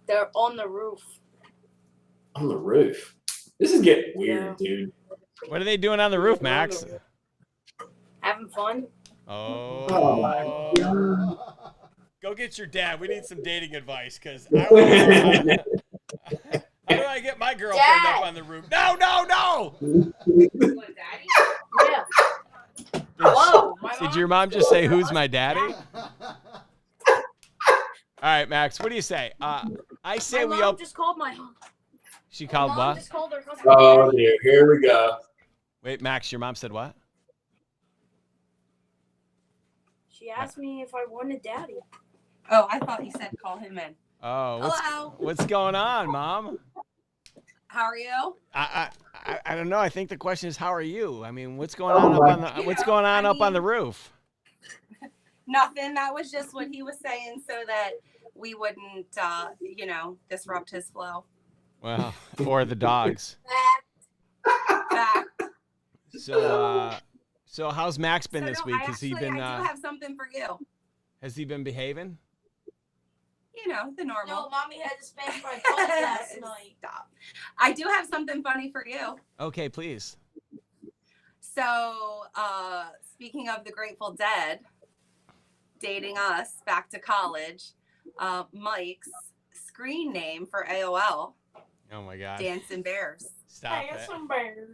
They're on the roof. On the roof. This is getting weird, dude. What are they doing on the roof, Max? Having fun. Oh my God. Go get your dad. We need some dating advice, because how do I get my girlfriend up on the roof? No! What, Daddy? Yeah. Whoa. Did your mom just say, "Who's my daddy"? All right, Max. What do you say? I say my we mom just called my. She called my mom what? just called her husband. Oh dear, here we go. Wait, Max. Your mom said what? She asked me if I wanted Daddy. Oh, I thought you said call him in. Oh, Hello. what's going on, Mom? How are you? I don't know. I think the question is, how are you? I mean, what's going on up on the roof? Nothing. That was just what he was saying so that we wouldn't, disrupt his flow. Well, or the dogs. Back. So how's Max been this week? Has he been? I do have something for you. Has he been behaving? The normal. No, Mommy had to spank my butt last night. Stop. I do have something funny for you. Okay, please. So, speaking of the Grateful Dead, dating us back to college, Mike's screen name for AOL. Oh my God. Dancing Bears. Stop Dancing Bears.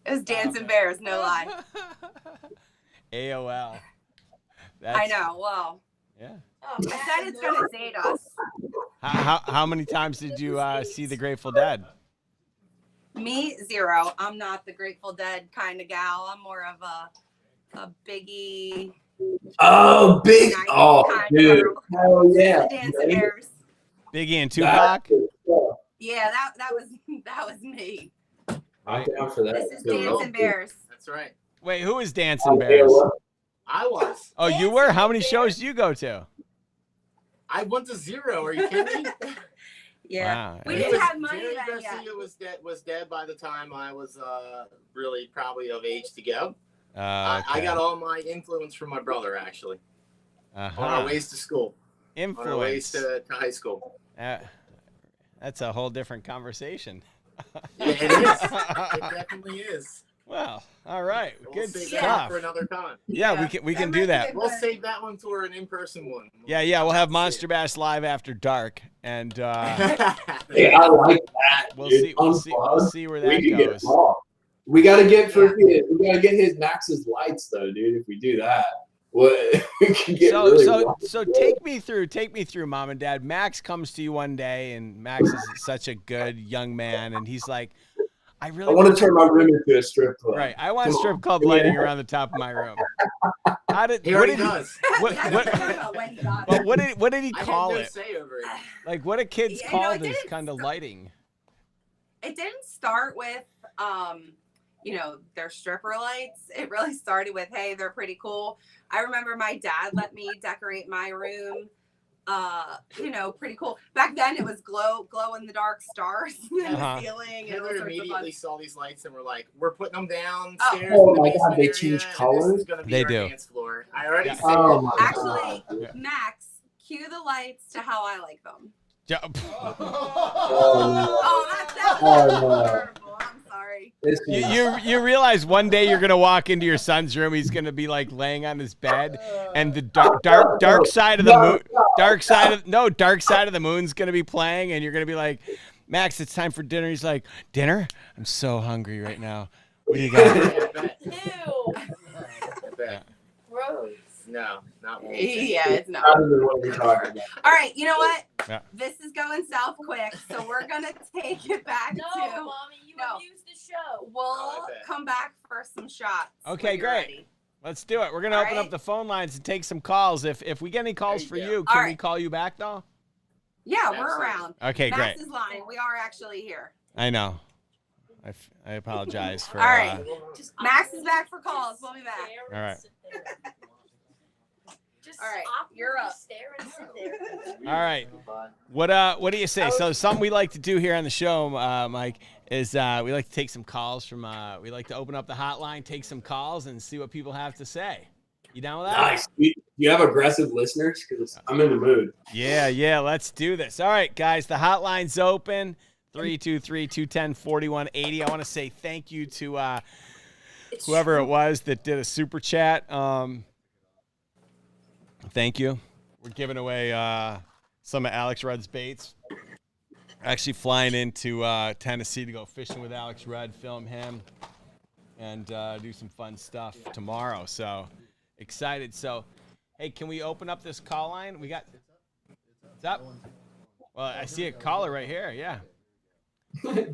It was Dancing Bears, no lie. AOL. I know. Well. Yeah. Oh, I said it's gonna date us. How many times did you see the Grateful Dead? Me, 0. I'm not the Grateful Dead kind of gal. I'm more of a Biggie. Oh, big. Oh, dude. Oh, yeah. The Dancing Bears. Biggie and Tupac. Yeah, that was me. I'm down for that. This is Dancing Bears. That's right. Wait, who is Dancing Bears? I was. Oh, you were? How many shows do you go to? I went to 0. Are you kidding me? Yeah. Wow. We didn't have money Jerry then yet. Garcia was dead by the time I was really probably of age to go. Okay. I got all my influence from my brother, actually. On our ways to school. On our ways Influence. to high school. That's a whole different conversation. Yeah, it is. It definitely is. Well, all right. We'll Good save that stuff. for another time. Yeah, we can do that. We'll save that one for an in-person one. Yeah. We'll have Monster Bass live after dark, and Hey, I like that. we'll dude. see. We'll see where that We can get goes. raw. We gotta get his Max's lights though, dude. If we do that, we can get really raw. So take me through, Mom and Dad. Max comes to you one day, and Max is such a good young man, and he's like, I want to turn my room into a strip club. Right, I want a strip club lighting around the top of my room. What did he call it? Say over it. Like, what do kids Yeah, call no, it this didn't kind of lighting? It didn't start with you know, their stripper lights. It really started with, hey, they're pretty cool. I remember my dad let me decorate my room. You know, pretty cool. Back then it was glow in the dark stars in the ceiling. And we immediately saw these lights and we're like, we're putting them downstairs. Oh my God, they change colors? They do. Dance floor. I already said actually, Max, cue the lights to how I like them. That was horrible. I'm sorry. You realize one day you're gonna walk into your son's room. He's gonna be like laying on his bed, and the dark side of the moon, dark side of the moon's gonna be playing, and you're gonna be like, Max, it's time for dinner. He's like, dinner? I'm so hungry right now. What do you got? Ew. Gross. No, not me. Yeah, it's not. All right, you know what? Yeah. This is going south quick, so we're gonna take it back to. Mommy, you abused the show. We'll come back for some shots. Okay, great. Ready. Let's do it. We're gonna open up the phone lines and take some calls. If we get any calls for you, can we call you back though? Yeah, we're around. Okay, great. Max's line. We are actually here. I know. I apologize for. All right, Max is back for calls. We'll be back. All right. All right, you're up. All right. What do you say? So something we like to do here on the show, Mike, is we like to take some calls from. We like to open up the hotline, take some calls, and see what people have to say. You down with that? Nice. You have aggressive listeners? Because I'm in the mood. Yeah. Let's do this. All right, guys. The hotline's open. 323-210-4180. I want to say thank you to whoever it was that did a super chat. Thank you. We're giving away some of Alex Rudd's baits. Actually flying into Tennessee to go fishing with Alex Rudd, film him, and do some fun stuff tomorrow. So excited. So, hey, can we open up this call line? We got. It's up. Well, I see a caller right here. Yeah.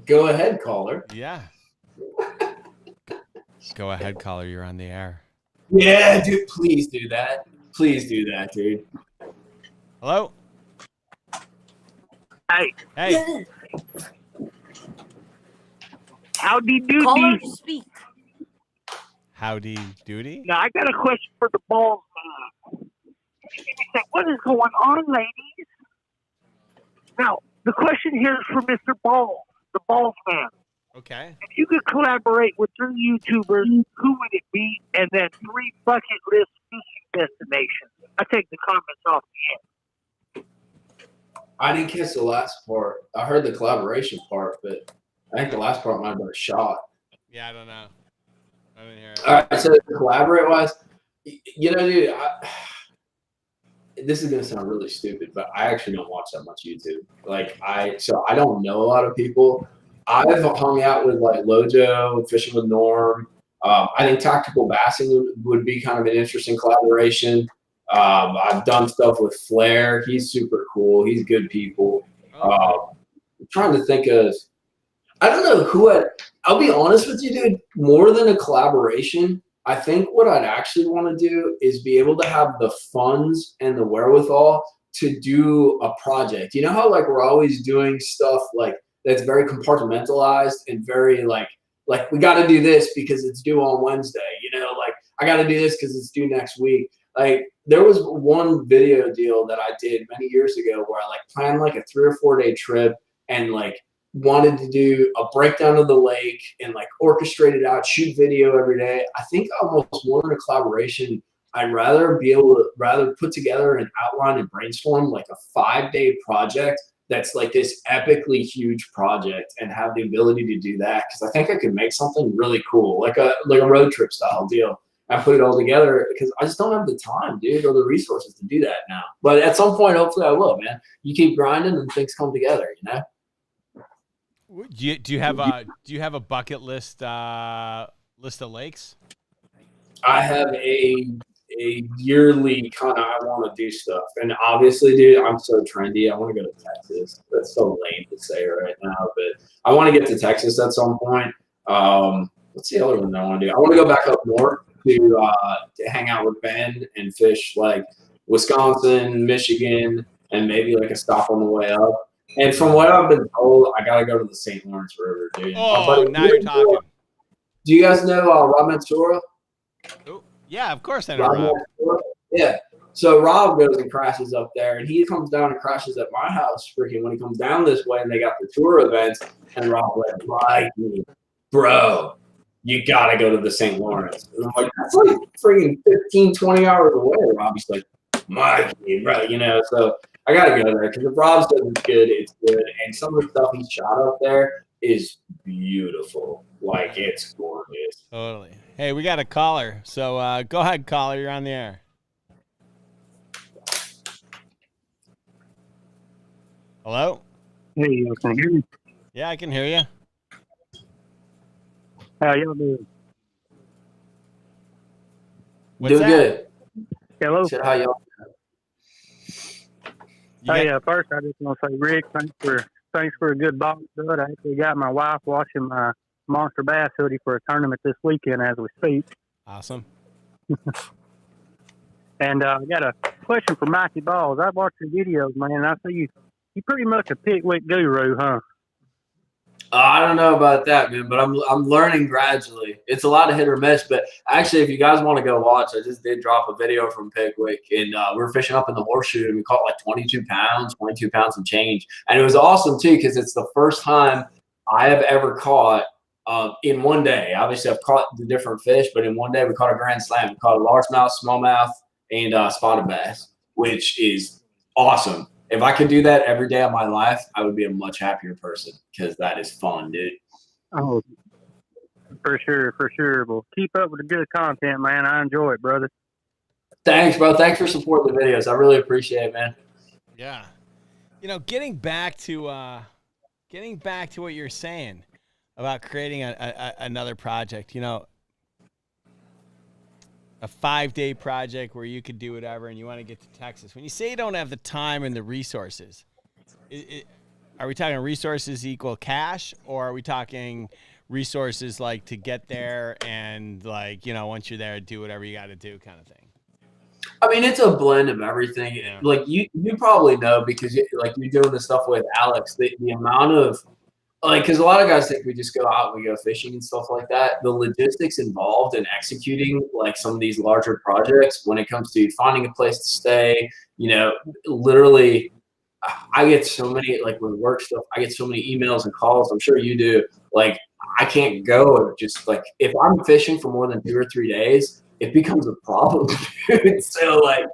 Go ahead, caller. Yeah. Go ahead, caller. You're on the air. Yeah, dude. Please do that. Please do that, dude. Hello? Hey. Howdy doody. Caller to speak. Howdy doody. Now, I got a question for the Balls man. What is going on, ladies? Now, the question here is for Mr. Balls, the Balls man. Okay. If you could collaborate with 3 YouTubers, who would it be? And then 3 bucket list fishing destinations. I take the comments off the end. I didn't catch the last part. I heard the collaboration part, but I think the last part might have been a shot. Yeah, I don't know. I didn't hear it. All right, so collaborate-wise, you know, dude, this is going to sound really stupid, but I actually don't watch that much YouTube. So I don't know a lot of people. I've hung out with like Lojo, fishing with Norm. I think tactical bassing would be kind of an interesting collaboration. I've done stuff with Flair. He's super cool. He's good people. I'm trying to think of, I don't know who I'll be honest with you, dude, more than a collaboration, I think what I'd actually want to do is be able to have the funds and the wherewithal to do a project. You know how like we're always doing stuff like that's very compartmentalized and very like we got to do this because it's due on Wednesday, you know, like I got to do this because it's due next week. Like there was one video deal that I did many years ago where I like planned like a 3 or 4 day trip and like wanted to do a breakdown of the lake and like orchestrate it out, shoot video every day. I think almost more than a collaboration, I'd rather be able to put together an outline and brainstorm like a 5-day project that's like this epically huge project and have the ability to do that. Cause I think I could make something really cool, like a road trip style deal. I put it all together because I just don't have the time, dude, or the resources to do that now. But at some point, hopefully I will, man. You keep grinding and things come together, you know? Do you have a bucket list of lakes? I have a yearly kind of I want to do stuff, and obviously, dude, I'm so trendy. I want to go to Texas. That's so lame to say right now, but I want to get to Texas at some point. What's the other one that I want to do? I want to go back up north to hang out with Ben and fish like Wisconsin, Michigan, and maybe like a stop on the way up. And from what I've been told, I gotta go to the St. Lawrence River, dude. Oh, now you're talking. Do you guys know Rob Mansoura? Oh, yeah, of course I know Rob. Yeah. So Rob goes and crashes up there, and he comes down and crashes at my house freaking when he comes down this way, and they got the tour events, and Rob went, Mikey, bro, you got to go to the St. Lawrence. And I'm like, that's like freaking 15, 20 hours away. Robbie's like, Mikey, bro, you know, so I got to go there because if Rob says it's good, it's good. And some of the stuff he shot up there is beautiful. Like, it's gorgeous. Totally. Hey, we got a caller. So go ahead, caller. You're on the air. Hello? Hey, can you hear me? Yeah, I can hear you. How y'all doing? What's Doing that? good. Hello? Said, how y'all? Hey, first I just want to say, Rick, thanks for a good box, bud. I actually got my wife watching my Monster Bass hoodie for a tournament this weekend as we speak. Awesome. And I got a question for Mikey Balls. I've watched your videos, man, and I see you pretty much a pickwick guru, huh? I don't know about that, man, but I'm learning gradually. It's a lot of hit or miss, but actually, if you guys want to go watch, I just did drop a video from Pickwick, and we were fishing up in the horseshoe, and we caught like 22 pounds and change. And it was awesome, too, because it's the first time I have ever caught in one day. Obviously, I've caught the different fish, but in one day, we caught a grand slam. We caught a largemouth, smallmouth, and spotted bass, which is awesome. If I could do that every day of my life, I would be a much happier person because that is fun, dude. Oh, for sure. Well, keep up with the good content, man. I enjoy it, brother. Thanks, bro. Thanks for supporting the videos. I really appreciate it, man. Yeah. You know, getting back to what you're saying about creating another project, you know, a 5-day project where you could do whatever and you want to get to Texas. When you say you don't have the time and the resources, are we talking resources equal cash, or are we talking resources like to get there and, like, you know, once you're there, do whatever you got to do kind of thing? I mean, it's a blend of everything. Yeah. Like you probably know because you're doing this stuff with Alex, the amount of because a lot of guys think we just go out and we go fishing and stuff like that. The logistics involved in executing like some of these larger projects when it comes to finding a place to stay, you know, literally I get so many, like with work stuff, I get so many emails and calls. I'm sure you do. Like I can't go just like if I'm fishing for more than 2 or 3 days, it becomes a problem. So like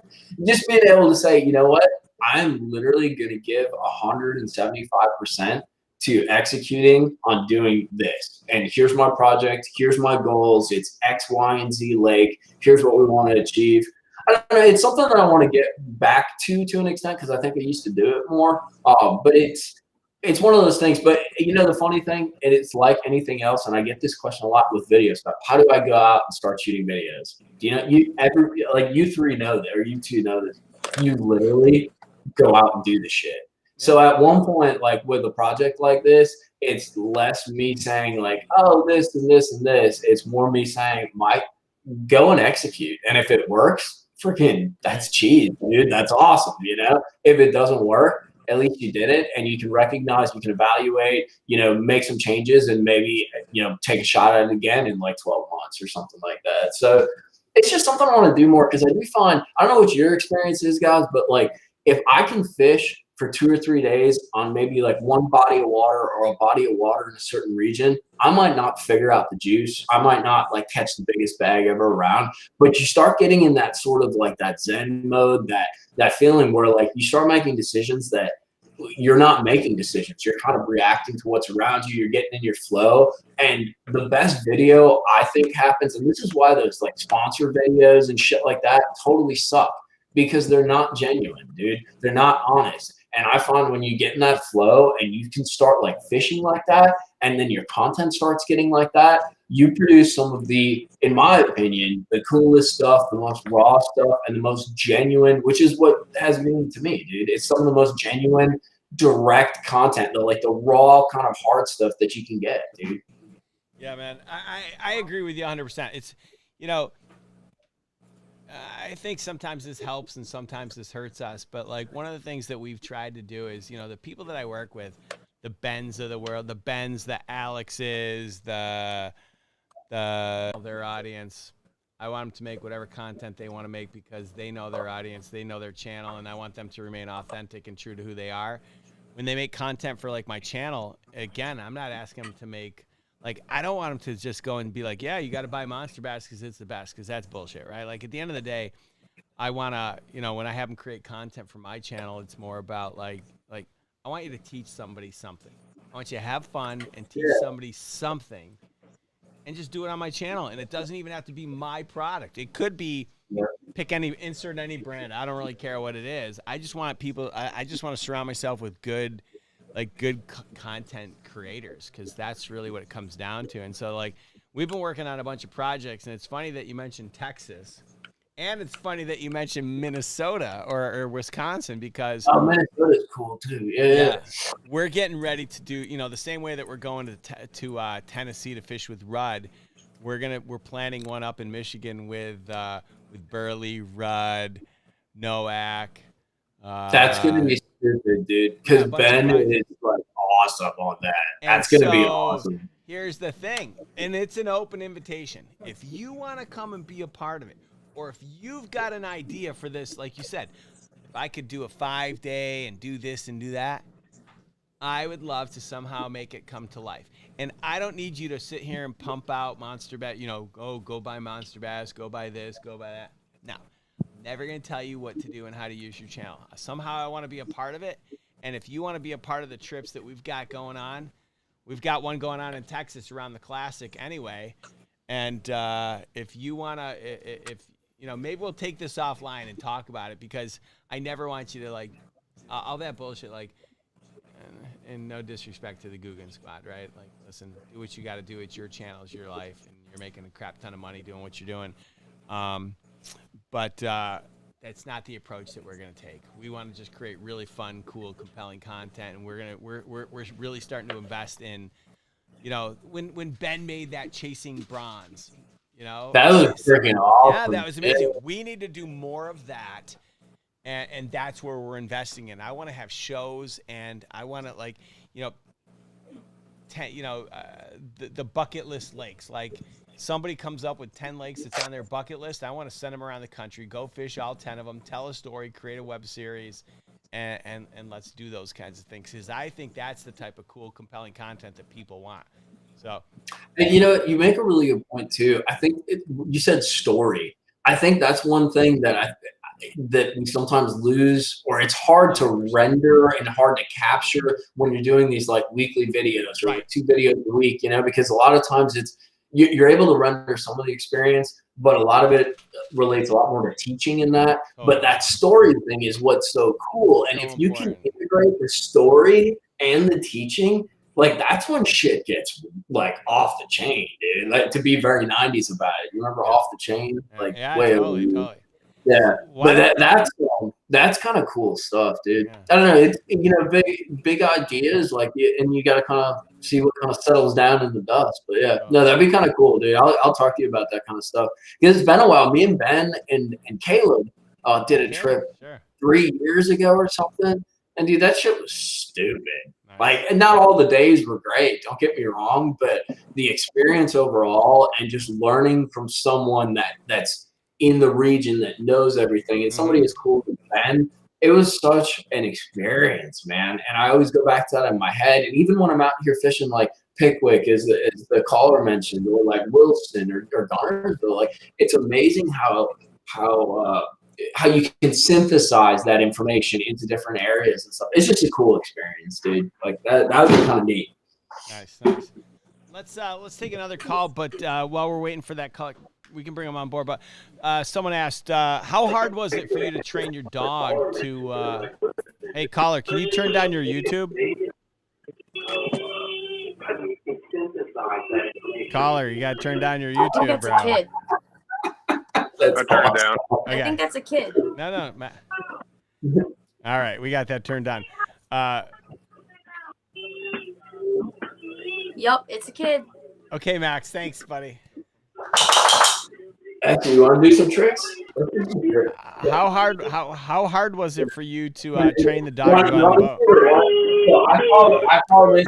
just being able to say, you know what, I'm literally going to give 175% to executing on doing this. And here's my project. Here's my goals. It's X, Y, and Z lake. Here's what we want to achieve. I don't know. It's something that I want to get back to an extent because I think I used to do it more. But it's one of those things. But you know, the funny thing, and it's like anything else, and I get this question a lot with video stuff. How do I go out and start shooting videos? Do you know, you three know that, or you two know this. You literally go out and do the shit. So at one point, like with a project like this, it's less me saying like, oh, this and this and this. It's more me saying, Mike, go and execute. And if it works, freaking that's cheese, dude. That's awesome. You know, if it doesn't work, at least you did it, and you can recognize, you can evaluate, you know, make some changes, and maybe, you know, take a shot at it again in like 12 months or something like that. So it's just something I want to do more because I do find, I don't know what your experience is, guys, but like if I can fish for 2 or 3 days on maybe like one body of water or a body of water in a certain region, I might not figure out the juice. I might not like catch the biggest bag ever around, but you start getting in that sort of like that Zen mode, that feeling where like you start making decisions that you're not making decisions. You're kind of reacting to what's around you. You're getting in your flow. And the best video I think happens, and this is why those like sponsor videos and shit like that totally suck, because they're not genuine, dude. They're not honest. And I find when you get in that flow and you can start like fishing like that, and then your content starts getting like that, you produce some of the, in my opinion, the coolest stuff, the most raw stuff, and the most genuine, which is what has meaning to me, dude. It's some of the most genuine, direct content, the raw kind of hard stuff that you can get, dude. Yeah, man. I agree with you 100%. It's, you know, I think sometimes this helps and sometimes this hurts us. But like one of the things that we've tried to do is, you know, the people that I work with, the Bens of the world, the Bens, the Alexes, the their audience. I want them to make whatever content they want to make because they know their audience, they know their channel, and I want them to remain authentic and true to who they are. When they make content for like my channel, again, I'm not asking them to make like, I don't want them to just go and be like, yeah, you got to buy Monster Bass because it's the best, because that's bullshit, right? Like at the end of the day, I want to, you know, when I have them create content for my channel, it's more about like I want you to teach somebody something. I want you to have fun and teach somebody something and just do it on my channel. And it doesn't even have to be my product. It could be insert any brand. I don't really care what it is. I just want people, I just want to surround myself with good content creators, because that's really what it comes down to. And so like we've been working on a bunch of projects, and it's funny that you mentioned Texas. And it's funny that you mentioned Minnesota or Wisconsin, because Minnesota's cool too. Yeah. We're getting ready to do, you know, the same way that we're going to Tennessee to fish with Rudd. We're planning one up in Michigan with Burley, Rudd, Noack. That's gonna be stupid, dude. Because Ben is like awesome on that. That's gonna be awesome. Here's the thing, and it's an open invitation. If you want to come and be a part of it, or if you've got an idea for this, like you said, if I could do a 5-day and do this and do that, I would love to somehow make it come to life. And I don't need you to sit here and pump out Monster Bass, you know, go buy Monster Bass, go buy this, go buy that. No, I'm never going to tell you what to do and how to use your channel. Somehow I want to be a part of it. And if you want to be a part of the trips that we've got going on, we've got one going on in Texas around the Classic anyway. And if you want to, you know, maybe we'll take this offline and talk about it, because I never want you to like all that bullshit. Like, and no disrespect to the Guggen Squad, right? Like, listen, do what you got to do. It's your channel, it's your life, and you're making a crap ton of money doing what you're doing. But that's not the approach that we're gonna take. We want to just create really fun, cool, compelling content, and we're really starting to invest in, you know, when Ben made that Chasing Bronze. You know, that was freaking awesome. Yeah, that was amazing. Yeah. We need to do more of that, and that's where we're investing in. I want to have shows, and I want to, like, you know, the bucket list lakes. Like, somebody comes up with 10 lakes that's on their bucket list. I want to send them around the country, go fish all 10 of them, tell a story, create a web series, and let's do those kinds of things, because I think that's the type of cool, compelling content that people want. So, and you know, you make a really good point too. I think you said story. I think that's one thing that that we sometimes lose, or it's hard to render and hard to capture when you're doing these like weekly videos or like 2 videos a week. You know, because a lot of times you're able to render some of the experience, but a lot of it relates a lot more to teaching in that. But that story thing is what's so cool. And if you can integrate the story and the teaching, like, that's when shit gets like off the chain, dude. Like, to be very 90s about it. You remember Off the Chain? Like, totally. Yeah, but that's kind of cool stuff, dude. Yeah. I don't know. It's, you know, big ideas, like, and you got to kind of see what kind of settles down in the dust. But yeah, no, that'd be kind of cool, dude. I'll talk to you about that kind of stuff, because it's been a while. Me and Ben and Caleb did a trip 3 years ago or something, and dude, that shit was stupid. Like, and not all the days were great, don't get me wrong, but the experience overall and just learning from someone that's in the region that knows everything, and somebody as cool as Ben, it was such an experience, man. And I always go back to that in my head. And even when I'm out here fishing, like Pickwick, as the caller mentioned, or like Wilson or Garnersville, like, it's amazing how you can synthesize that information into different areas and stuff. It's just a cool experience, dude. Like, that would be kind of neat. Nice. Let's take another call, but while we're waiting for that call, we can bring them on board. But someone asked, how hard was it for you to train your dog to? Hey, caller, can you turn down your YouTube? Caller, you got to turn down your YouTube, bro. That's a kid. I turned it down. Okay. I think that's a kid. No, Matt. All right, we got that turned down. Yep, it's a kid. Okay, Max. Thanks, buddy. Actually, you want to do some tricks? How hard was it for you to train the dog to go on the boat? So I follow this.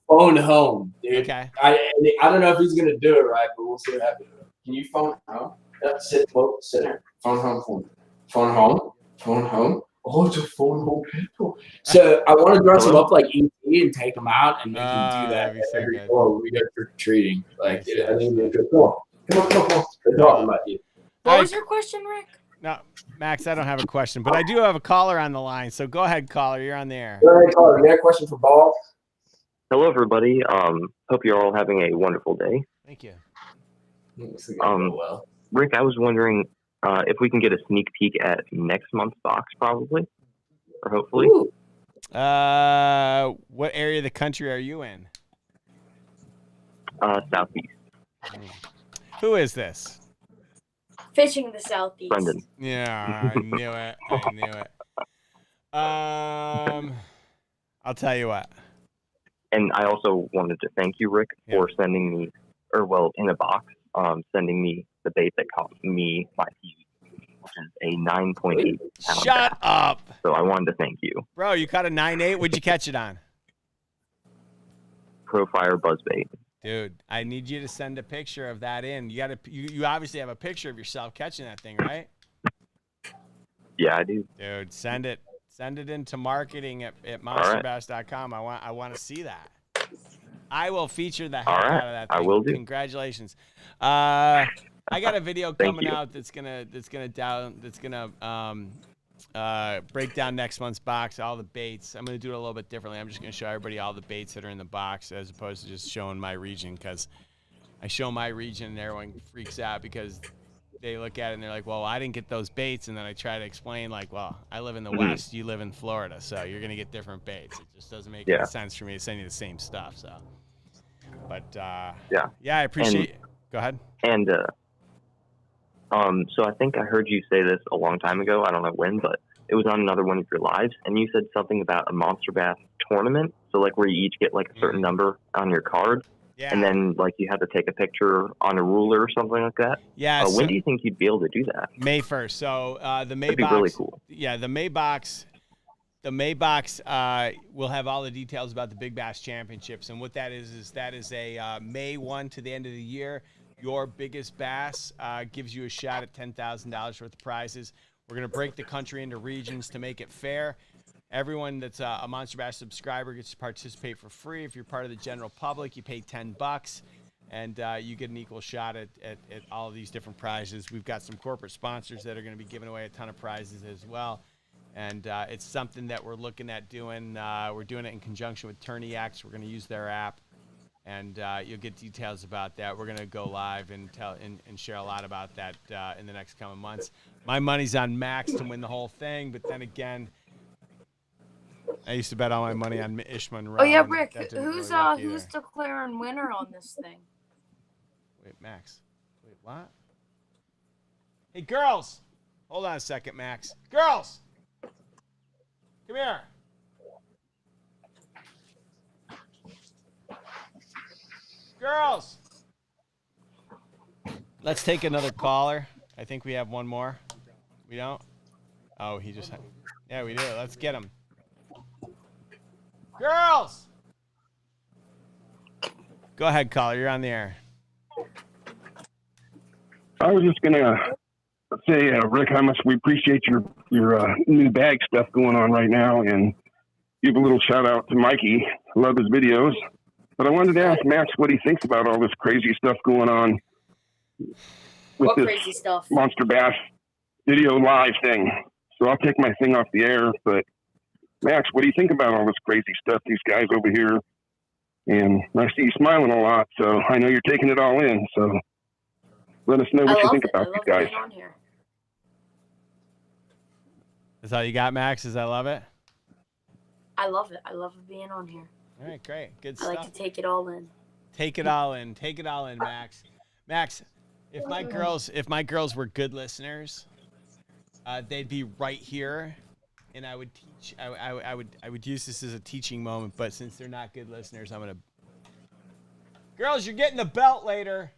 phone home, dude. Okay. I don't know if he's gonna do it right, but we'll see what happens. Can you phone home? Yep, sit there. Phone home. Phone home. Phone home. Oh, it's a phone home people. So I want to dress him up like ET and take him out and make him do that every door we go trick or treating. Like, I think it'd be good. Come on. They're talking about you. What was your question, Rick? No, Max, I don't have a question, but I do have a caller on the line. So go ahead, caller. You're on the air. Go ahead, caller. You got a question for Balls? Hello, everybody. Hope you're all having a wonderful day. Thank you. Rick, I was wondering if we can get a sneak peek at next month's box, probably, or hopefully. Ooh. What area of the country are you in? Southeast. Who is this? Fishing the Southeast. Brendan. Yeah, I knew it. I'll tell you what. And I also wanted to thank you, Rick, for sending me, in a box, sending me the bait that caught me my heat, which is a 9.8 pound Shut up. So I wanted to thank you. Bro, you caught a 9.8? What'd you catch it on? Profire buzzbait. Dude, I need you to send a picture of that in. You obviously have a picture of yourself catching that thing, right? Yeah, I do. Dude, send it into marketing at monsterbass.com. I want to see that. I will feature the heck out of that thing. I will do. Congratulations. I got a video coming out that's gonna break down next month's box, all the baits. I'm gonna do it a little bit differently. I'm just gonna show everybody all the baits that are in the box as opposed to just showing my region, because I show my region and everyone freaks out because they look at it and they're like, well, I didn't get those baits. And then I try to explain, like, well, I live in the West, you live in Florida, so you're going to get different baits. It just doesn't make any sense for me to send you the same stuff. So, but I appreciate it. Go ahead. And so I think I heard you say this a long time ago. I don't know when, but it was on another one of your lives. And you said something about a Monster Bass tournament. So like where you each get like a certain number on your card. Yeah. And then, like, you have to take a picture on a ruler or something like that. Yeah. When do you think you'd be able to do that? May 1st. So the May That'd box. be really cool. Yeah, the May box will have all the details about the Big Bass Championships. And what that is that is a May 1 to the end of the year. Your biggest bass gives you a shot at $10,000 worth of prizes. We're going to break the country into regions to make it fair. Everyone that's a Monster Bass subscriber gets to participate for free. If you're part of the general public, you pay $10, and you get an equal shot at all of these different prizes. We've got some corporate sponsors that are going to be giving away a ton of prizes as well, and it's something that we're looking at doing. We're doing it in conjunction with TourneyX. We're going to use their app, and you'll get details about that. We're going to go live and tell and share a lot about that in the next coming months. My money's on Max to win the whole thing, but then again, I used to bet all my money on Ishman. Oh yeah, Rick. Who's declaring winner on this thing? Wait, Max. Wait, what? Hey, girls. Hold on a second, Max. Girls, come here. Girls. Let's take another caller. I think we have one more. We don't? Oh, he just. Yeah, we do. Let's get him. Girls! Go ahead, caller. You're on the air. I was just going to say, Rick, how much we appreciate your new bag stuff going on right now, and give a little shout out to Mikey. I love his videos. But I wanted to ask Max what he thinks about all this crazy stuff going on with this crazy stuff? Monster Bass video live thing. So I'll take my thing off the air, but Max, what do you think about all this crazy stuff, these guys over here? And I see you smiling a lot, so I know you're taking it all in. So let us know what you think about you guys. That's all you got, Max? I love it? I love it. I love being on here. All right, great. Good stuff. I like to take it all in. Take it all in. Take it all in, Max. Max, if my girls were good listeners, they'd be right here. And I would teach. I would use this as a teaching moment, but since they're not good listeners, I'm gonna. Girls, you're getting the belt later.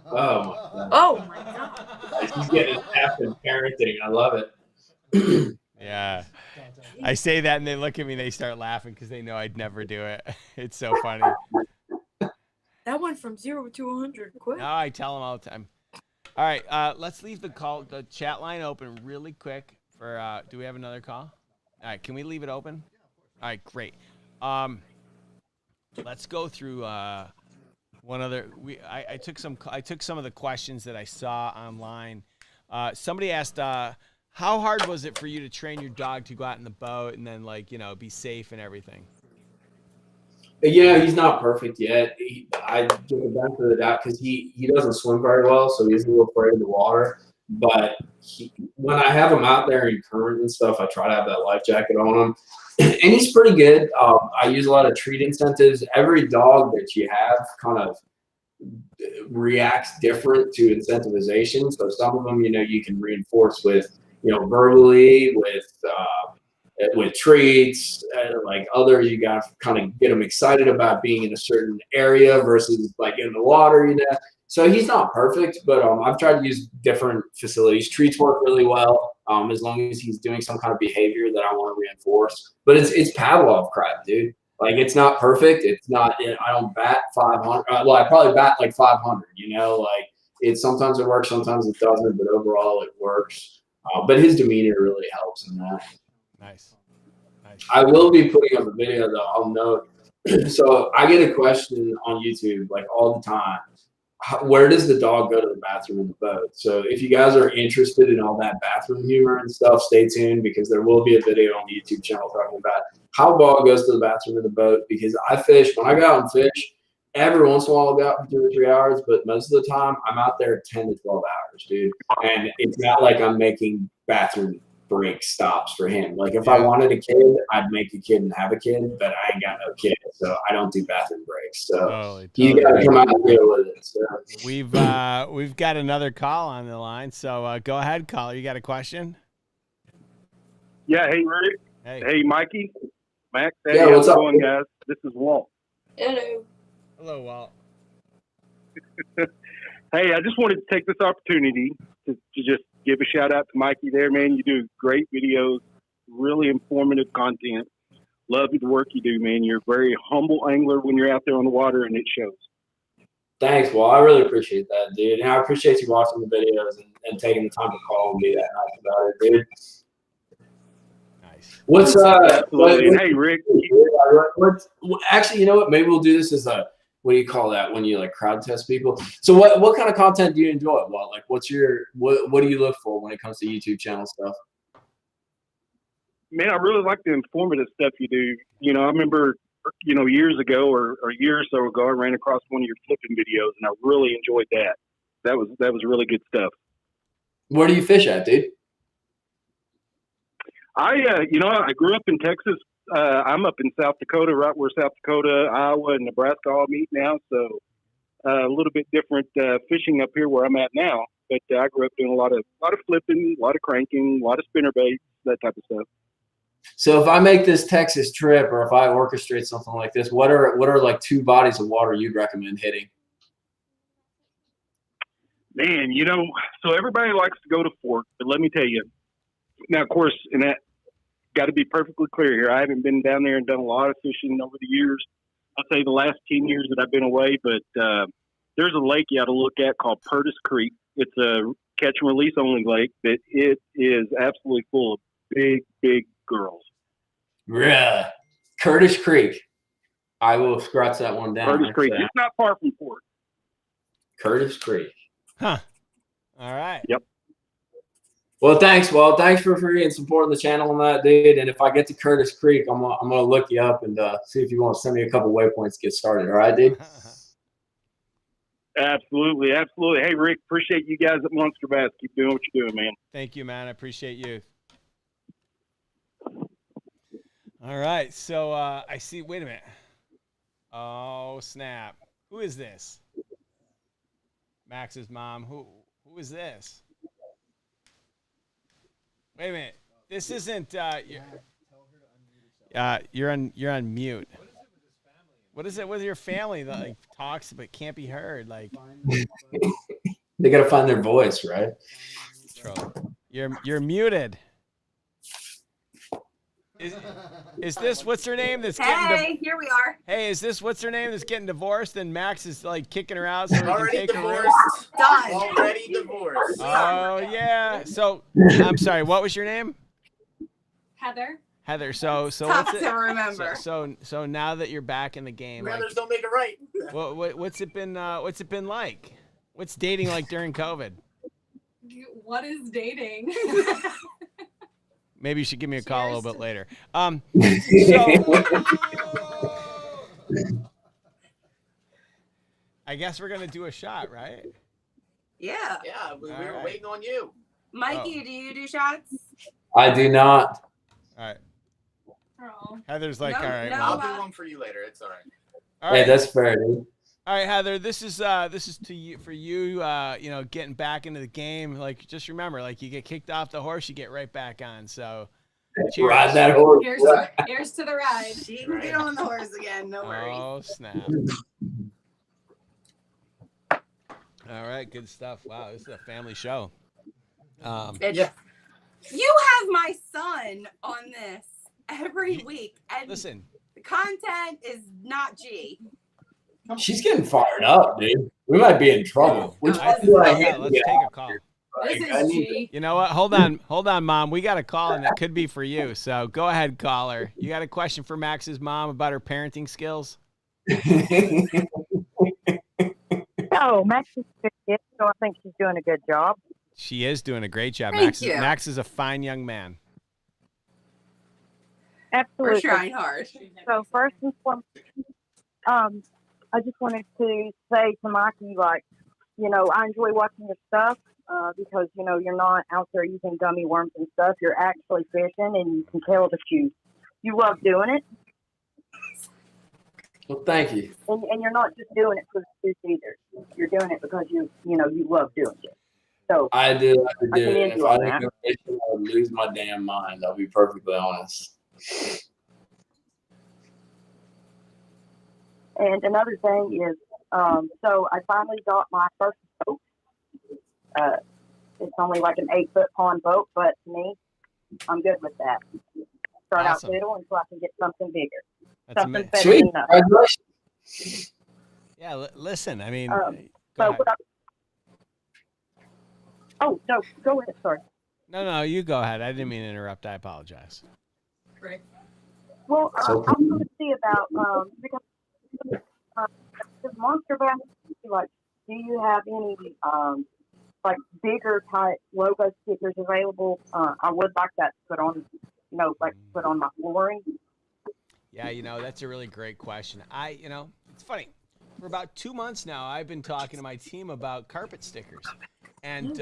Oh my God! She's getting half in parenting. I love it. Yeah. I say that and they look at me and they start laughing because they know I'd never do it. It's so funny. That went from 0 to 100 quick. No, I tell them all the time. All right, let's leave the chat line open really quick for. Do we have another call? All right, can we leave it open? All right, great. Let's go through one other. I took some of the questions that I saw online. Somebody asked, how hard was it for you to train your dog to go out in the boat and then be safe and everything? Yeah, he's not perfect yet. I give the benefit of the doubt because he doesn't swim very well, so he's a little afraid of the water. But when I have him out there in current and stuff, I try to have that life jacket on him, and he's pretty good. I use a lot of treat incentives. Every dog that you have kind of reacts different to incentivization. So some of them, you can reinforce with, verbally, with treats, like others, you got to kind of get them excited about being in a certain area versus like in the water, So he's not perfect, but I've tried to use different facilities. Treats work really well, as long as he's doing some kind of behavior that I want to reinforce. But it's Pavlov crap, dude. Like, it's not perfect. It's not. I don't bat 500. Well, I probably bat like 500. Like sometimes it works, sometimes it doesn't. But overall, it works. But his demeanor really helps in that. Nice. I will be putting up a video though. I'll note. So I get a question on YouTube like all the time. Where does the dog go to the bathroom in the boat? So if you guys are interested in all that bathroom humor and stuff, stay tuned because there will be a video on the YouTube channel talking about how dog goes to the bathroom in the boat. Because I fish, when I go out and fish, every once in a while I'll go out for 2 or 3 hours, but most of the time I'm out there 10 to 12 hours, dude. And it's not like I'm making bathroom break stops for him. Like if I wanted a kid, I'd make a kid and have a kid, but I ain't got no kid, so I don't do bathroom breaks. So you gotta come out and deal with it. So. We've got another call on the line, so go ahead, caller. You got a question? Yeah. Hey, Rick. Hey, Mikey. Max. Hey, yeah, what's up, going, guys? This is Walt. Hello, Walt. Hey, I just wanted to take this opportunity to just give a shout out to Mikey there, man. You do great videos, really informative content. Love the work you do, man. You're a very humble angler when you're out there on the water, and it shows. Thanks, Well. I really appreciate that, dude. And I appreciate you watching the videos and taking the time to call and be that nice about it, dude. Nice. What's hey, Rick. Actually, you know what? Maybe we'll do this as a, what do you call that when you like crowd test people? So what kind of content do you enjoy? Well, like what do you look for when it comes to YouTube channel stuff? Man, I really like the informative stuff you do. I remember, years ago or a year or so ago, I ran across one of your flipping videos and I really enjoyed that. That was really good stuff. Where do you fish at, dude? I grew up in Texas. I'm up in South Dakota, right where South Dakota, Iowa, and Nebraska all meet now. So a little bit different fishing up here where I'm at now. But I grew up doing a lot of flipping, a lot of cranking, a lot of spinner baits, that type of stuff. So if I make this Texas trip, or if I orchestrate something like this, what are like 2 bodies of water you'd recommend hitting? Man, so everybody likes to go to Fork, but let me tell you. Now, of course, and that got to be perfectly clear here. I haven't been down there and done a lot of fishing over the years. I'd say the last 10 years that I've been away, but there's a lake you got to look at called Purtis Creek. It's a catch and release only lake, but it is absolutely full of big, big girls. Really? Curtis Creek. I will scratch that one down. Curtis Creek. It's not far from Fort. Curtis Creek. Huh. All right. Yep. Well, thanks. Well, thanks for being supporting the channel on that, dude. And if I get to Curtis Creek, I'm gonna look you up and see if you want to send me a couple waypoints to get started. All right, dude? Absolutely. Hey, Rick, appreciate you guys at Monster Bass. Keep doing what you're doing, man. Thank you, man. I appreciate you. All right. So I see. Wait a minute. Oh, snap. Who is this? Max's mom. Who is this? Wait a minute. This isn't. You're on mute. What is it with your family that like talks but can't be heard? Like they gotta find their voice, right? You're muted. Is this what's her name that's Hey, here we are. Hey, is this what's her name that's getting divorced and Max is like kicking her out so he can Already take her room? divorced. Done. Already divorced. Oh yeah. So I'm sorry. What was your name? Heather. Heather. So Tough what's it? to remember. So now that you're back in the game, like, Brothers don't make it right. what's it been like? What's dating like during COVID? What is dating? Maybe you should give me a call a little bit later. So I guess we're gonna do a shot, right? Yeah. Yeah, we were right. waiting on you. Mikey, do you do shots? I do not. All right. Oh. Heather's like, No, all right. no. well, I'll do one for you later. It's all right. all Hey, right. that's fair, dude. All right, Heather. This is to you for you. You know, getting back into the game. Like, just remember, like, you get kicked off the horse, you get right back on. So, cheers. Ride that horse. Here's to the ride. She can get on the horse again. No worries. Oh snap! All right, good stuff. Wow, this is a family show. Yeah. You have my son on this every week, and Listen, the content is not G. She's getting fired up, dude. We might be in trouble. Which I one do I yeah, hit? let's take a call. This Like, I is need G. You know what? Hold on, Mom. We got a call, and that could be for you. So go ahead, caller. You got a question for Max's mom about her parenting skills? Oh, Max is a good kid, so I think she's doing a good job. She is doing a great job. Thank you. Max is a fine young man. We're Absolutely. trying hard. So first and foremost, I just wanted to say to Mikey, like, you know, I enjoy watching your stuff because, you know, you're not out there using gummy worms and stuff. You're actually fishing, and you can tell that you love doing it. Well, thank you. And you're not just doing it for the fish either. You're doing it because you love doing it. So I do. I commend If you I on didn't that. go fishing, I would lose my damn mind. I'll be perfectly honest. And another thing is, so I finally got my first boat. It's only like an 8-foot pond boat, but to me, I'm good with that. Start Awesome. out little until I can get something bigger. That's Something ama- better Sweet. than nothing. Congratulations. Yeah, listen. I mean, So go ahead. what oh, no, go ahead, sorry. No, you go ahead. I didn't mean to interrupt. I apologize. Right. Well, I So- was going to see about, because does Monster Bass, like, do you have any, like, bigger type logo stickers available? I would like that to put on, you know, like, put on my flooring. Yeah, you know, that's a really great question. It's funny. For about 2 months now, I've been talking to my team about carpet stickers. And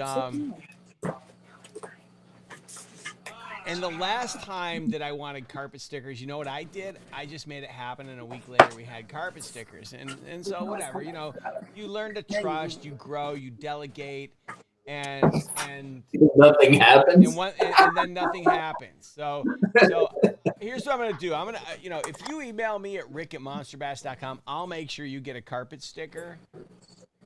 the last time that I wanted carpet stickers, you know what I did? I just made it happen, and a week later we had carpet stickers. And so whatever, you know, you learn to trust, you grow, you delegate, and Nothing happens. and then nothing happens. So here's what I'm gonna do. I'm gonna, if you email me at rick@monsterbass.com, I'll make sure you get a carpet sticker,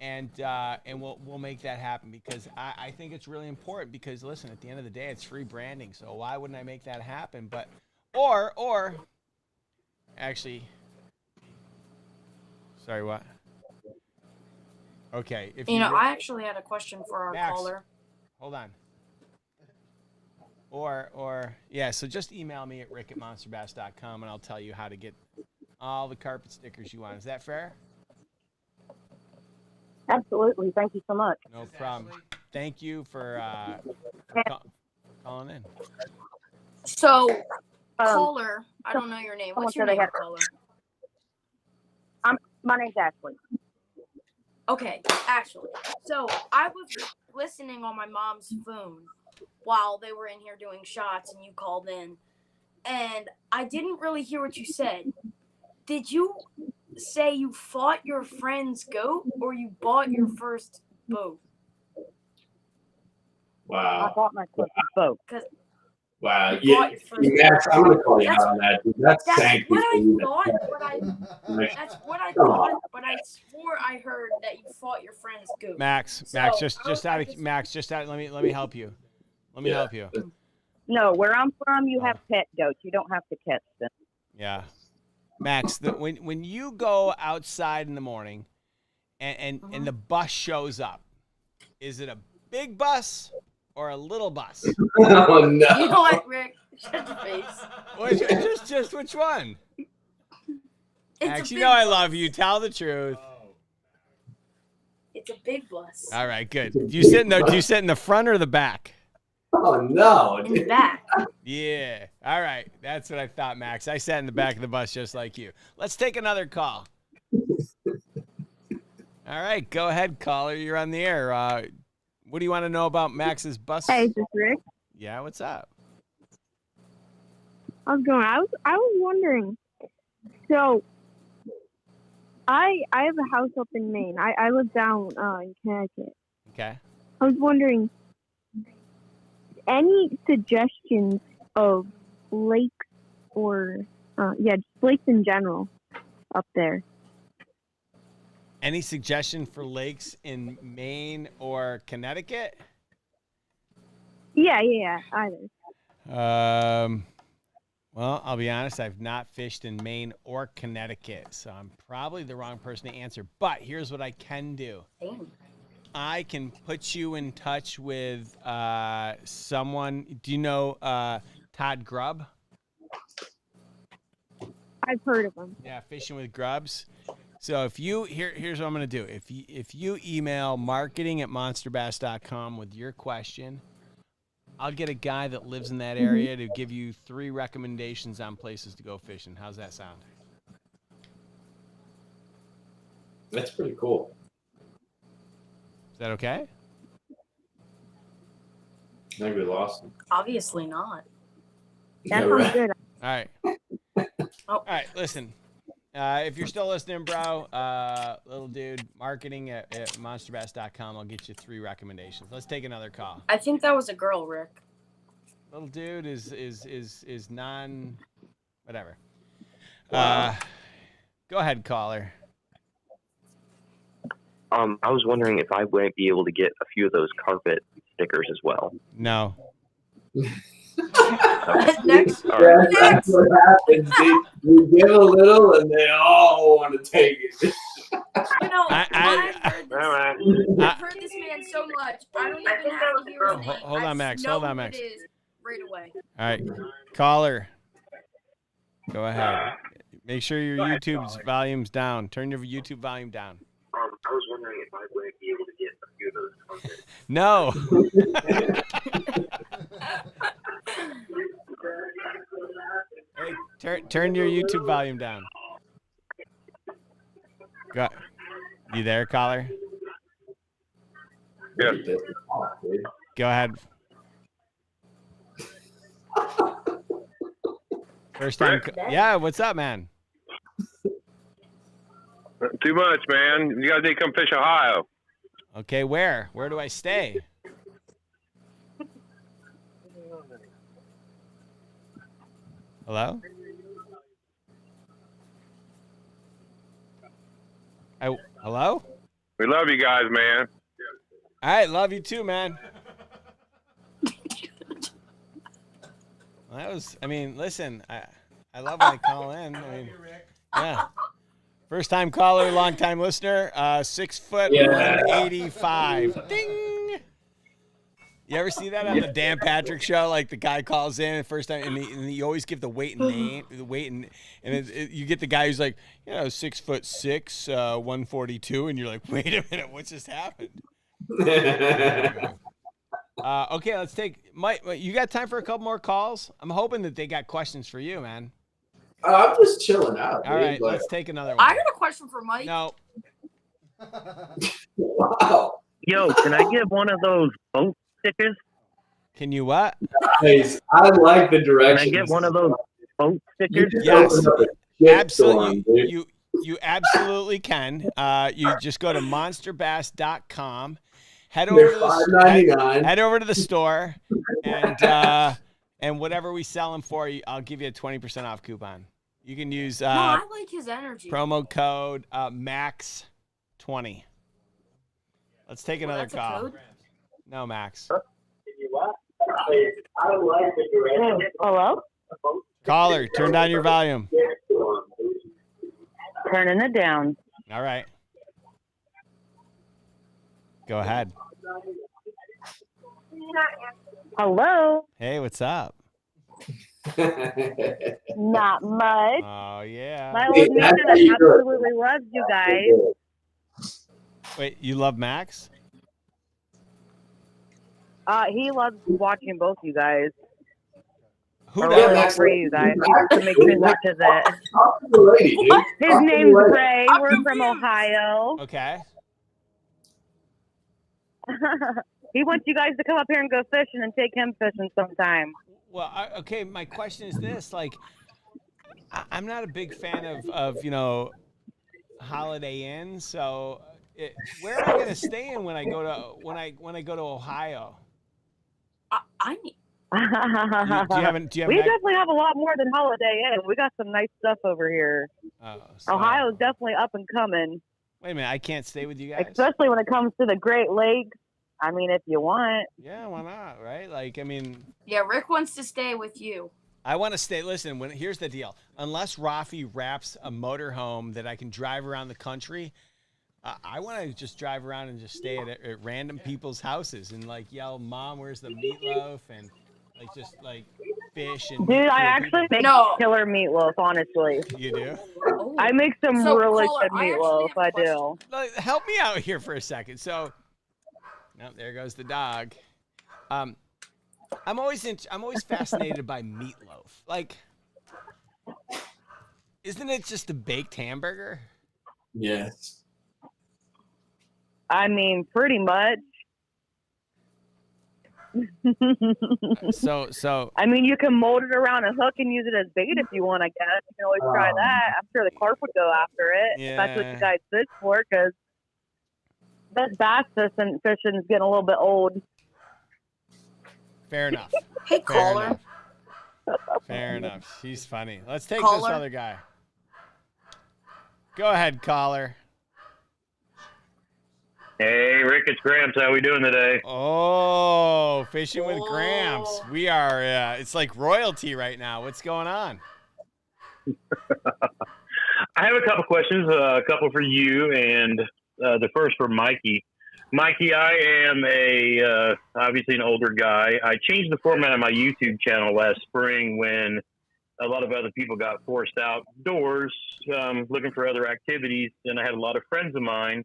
and we'll make that happen, because I think it's really important, because listen, at the end of the day, it's free branding. So why wouldn't I make that happen? But or actually, sorry, what? Okay, if I actually had a question for our Max. caller. Hold on. Or yeah, so just email me at rick@monsterbass.com, and I'll tell you how to get all the carpet stickers you want. Is that fair? Absolutely. Thank you so much. No problem. Thank you for calling in. So, caller, I don't know your name. What's your someone name, said they caller? My name's Ashley. Okay, actually. So, I was listening on my mom's phone while they were in here doing shots, and you called in. And I didn't really hear what you said. Did you say you fought your friend's goat, or you bought your first boat? I Wow. bought my first boat. Wow. You Yeah, bought your first Max, I'm going to call you That's- out on that. Dude. That's That's thank what you for I you. thought, that's what I thought, but I swore I heard that you fought your friend's goat. Max, So, just out of let me help you. Let me help you. No, where I'm from, you have pet goats. You don't have to catch them. Yeah. Max, when you go outside in the morning and the bus shows up, is it a big bus or a little bus? Oh, no. You know what, Rick? Shut your face. Just which one? It's Max, a you big know I bus. love you. Tell the truth. It's a big bus. All right, good. Do you sit in the front or the back? Oh, no. In the back. Yeah. All right. That's what I thought, Max. I sat in the back of the bus just like you. Let's take another call. All right. Go ahead, caller. You're on the air. What do you want to know about Max's bus? Hey, is this Rick? Yeah, what's up? How's it going? I was wondering. So, I have a house up in Maine. I live down in Connecticut. Okay. I was wondering, any suggestions of lakes or just lakes in general up there? Any suggestion for lakes in Maine or Connecticut? Yeah, either. Well, I'll be honest, I've not fished in Maine or Connecticut, so I'm probably the wrong person to answer. But here's what I can do. I can put you in touch with someone. Do you know Todd Grubb? I've heard of them. Yeah, Fishing with Grubs. So if you here's what I'm going to do. If you email marketing@monsterbass.com with your question, I'll get a guy that lives in that area to give you 3 recommendations on places to go fishing. How's that sound? That's pretty cool. Is that okay? I think we lost him. Obviously not. That sounds good. All right. All right, listen. If you're still listening, bro, little dude, marketing at monsterbass.com. I'll get you 3 recommendations. Let's take another call. I think that was a girl, Rick. Little dude is non whatever. Wow. Go ahead, caller. I was wondering if I might be able to get a few of those carpet stickers as well. No. Next. Yeah, that's what happens. You give a little and they all want to take it. You know, I've heard this man so much. I don't even have to hear his name. Hold on, Max. I Hold know on, who Max. it is right away. All right, caller. Go ahead. Make sure your YouTube's volume's down. Turn your YouTube volume down. I was wondering if I might be able to get a few of those carpet. No. Hey, turn your YouTube volume down. You there, caller? Yeah. Go ahead. First time. Yeah, what's up, man? Too much, man. You guys need to come fish Ohio. Okay, where? Where do I stay? Hello? Hello? We love you guys, man. All right, love you too, man. Well, that was, listen, I love when they call in. Yeah. First time caller, long time listener, 6 foot, 185. Ding! You ever see that on the Dan Patrick show? Like the guy calls in first time, and you always give the weight and name, the weight and you get the guy who's like, 6'6", 142, and you're like, wait a minute, what just happened? Okay, let's take Mike. You got time for a couple more calls? I'm hoping that they got questions for you, man. I'm just chilling out. All right, let's take another one. I got a question for Mike. No. Wow. Yo, can I get one of those boat stickers? Can you what? Nice. I like the direction. Can I get one of those boat stickers? Yes, absolutely. You absolutely can. You just go to monsterbass.com. Head over to the store, and whatever we sell them for, I'll give you a 20% off coupon. You can use I like his energy. promo code MAX20. Let's take another that's a call. code? No, Max. Hello? Caller, turn down your volume. Turning it down. All right. Go ahead. Hello? Hey, what's up? Not much. Oh, yeah. My old man absolutely loves you guys. Wait, you love Max? He loves watching both you guys. Who Or does? really all three of you guys. He used to make me watch it. His name's Ray. We're from Ohio. Okay. He wants you guys to come up here and go fishing and take him fishing sometime. Well, okay, my question is this. Like, I'm not a big fan of you know, Holiday Inn. So where am I going to stay in when I go to Ohio? I need. Do you have we definitely have a lot more than Holiday Inn. We got some nice stuff over here. Oh, so, Ohio's definitely up and coming. Wait a minute, I can't stay with you guys? Especially when it comes to the Great Lakes. I mean, if you want. Yeah, why not, right? Like, I mean. Yeah, Rick wants to stay with you. I want to stay. Listen, here's the deal. Unless Rafi wraps a motorhome that I can drive around the country, I want to just drive around and just stay at random people's houses and like yell, "Mom, where's the meatloaf?" and like just like fish and. Dude, I actually make killer meatloaf. Honestly. You do? I make some really good meatloaf. I do. Help me out here for a second. So, no, there goes the dog. I'm always fascinated by meatloaf. Like, isn't it just a baked hamburger? Yes. I mean, pretty much. So. I mean, you can mold it around a hook and use it as bait if you want. I guess you can always try that. I'm sure the carp would go after it. Yeah. If that's what you guys fish for, because that bass fishing is getting a little bit old. Fair enough. Hey, caller. Fair enough. She's funny. Let's take Caller. this other guy. Go ahead, caller. Hey, Rick, it's Gramps. How we doing today? Oh, fishing with Gramps. We are, it's like royalty right now. What's going on? I have a couple questions, a couple for you, and the first for Mikey. Mikey, I am obviously an older guy. I changed the format of my YouTube channel last spring when a lot of other people got forced outdoors looking for other activities, and I had a lot of friends of mine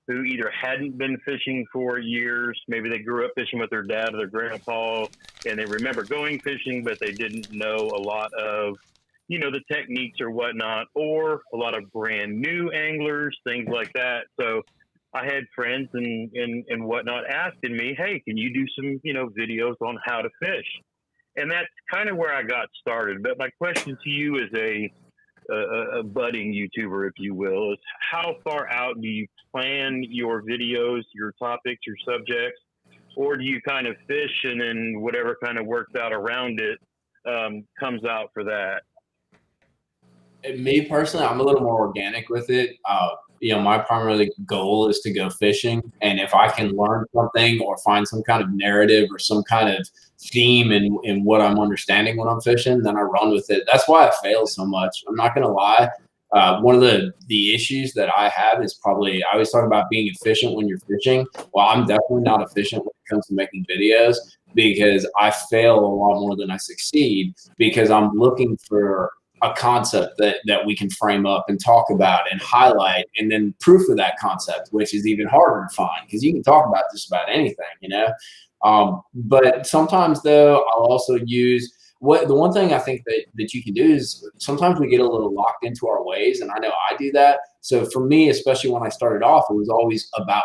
who either hadn't been fishing for years, maybe they grew up fishing with their dad or their grandpa, and they remember going fishing, but they didn't know a lot of, you know, the techniques or whatnot, or a lot of brand new anglers, things like that. So I had friends and whatnot asking me, hey, can you do some, you know, videos on how to fish? And that's kind of where I got started. But my question to you is a budding YouTuber, if you will, is how far out do you plan your videos, your topics, your subjects, or do you kind of fish and then whatever kind of works out around it comes out for that? Me personally, I'm a little more organic with it. You know, my primary goal is to go fishing, and if I can learn something or find some kind of narrative or some kind of theme in what I'm understanding when I'm fishing, then I run with it. That's why I fail so much. I'm not going to lie. One of the issues that I have is probably, I always talk about being efficient when you're fishing. Well, I'm definitely not efficient when it comes to making videos because I fail a lot more than I succeed because I'm looking for a concept that we can frame up and talk about and highlight, and then proof of that concept, which is even harder to find because you can talk about just about anything, you know. But sometimes though, I'll also use the one thing I think that you can do is sometimes we get a little locked into our ways, and I know I do that. So for me, especially when I started off, it was always about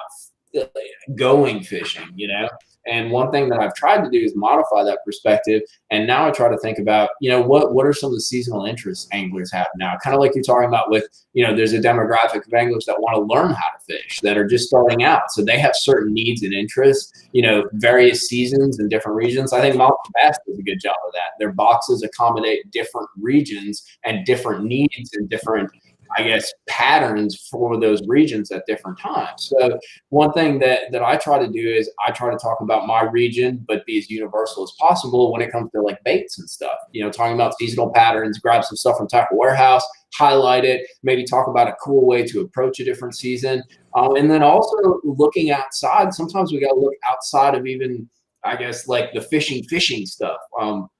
going fishing, you know. And one thing that I've tried to do is modify that perspective. And now I try to think about, you know, what are some of the seasonal interests anglers have now? Kind of like you're talking about with, you know, there's a demographic of anglers that want to learn how to fish, that are just starting out. So they have certain needs and interests, you know, various seasons and different regions. I think MONSTERBASS does a good job of that. Their boxes accommodate different regions and different needs and different I guess, patterns for those regions at different times. So one thing that I try to do is I try to talk about my region, but be as universal as possible when it comes to like baits and stuff. Talking about seasonal patterns, grab some stuff from Tackle Warehouse, highlight it, maybe talk about a cool way to approach a different season. And then also looking outside. Sometimes we got to look outside of even, I guess, like the fishing stuff.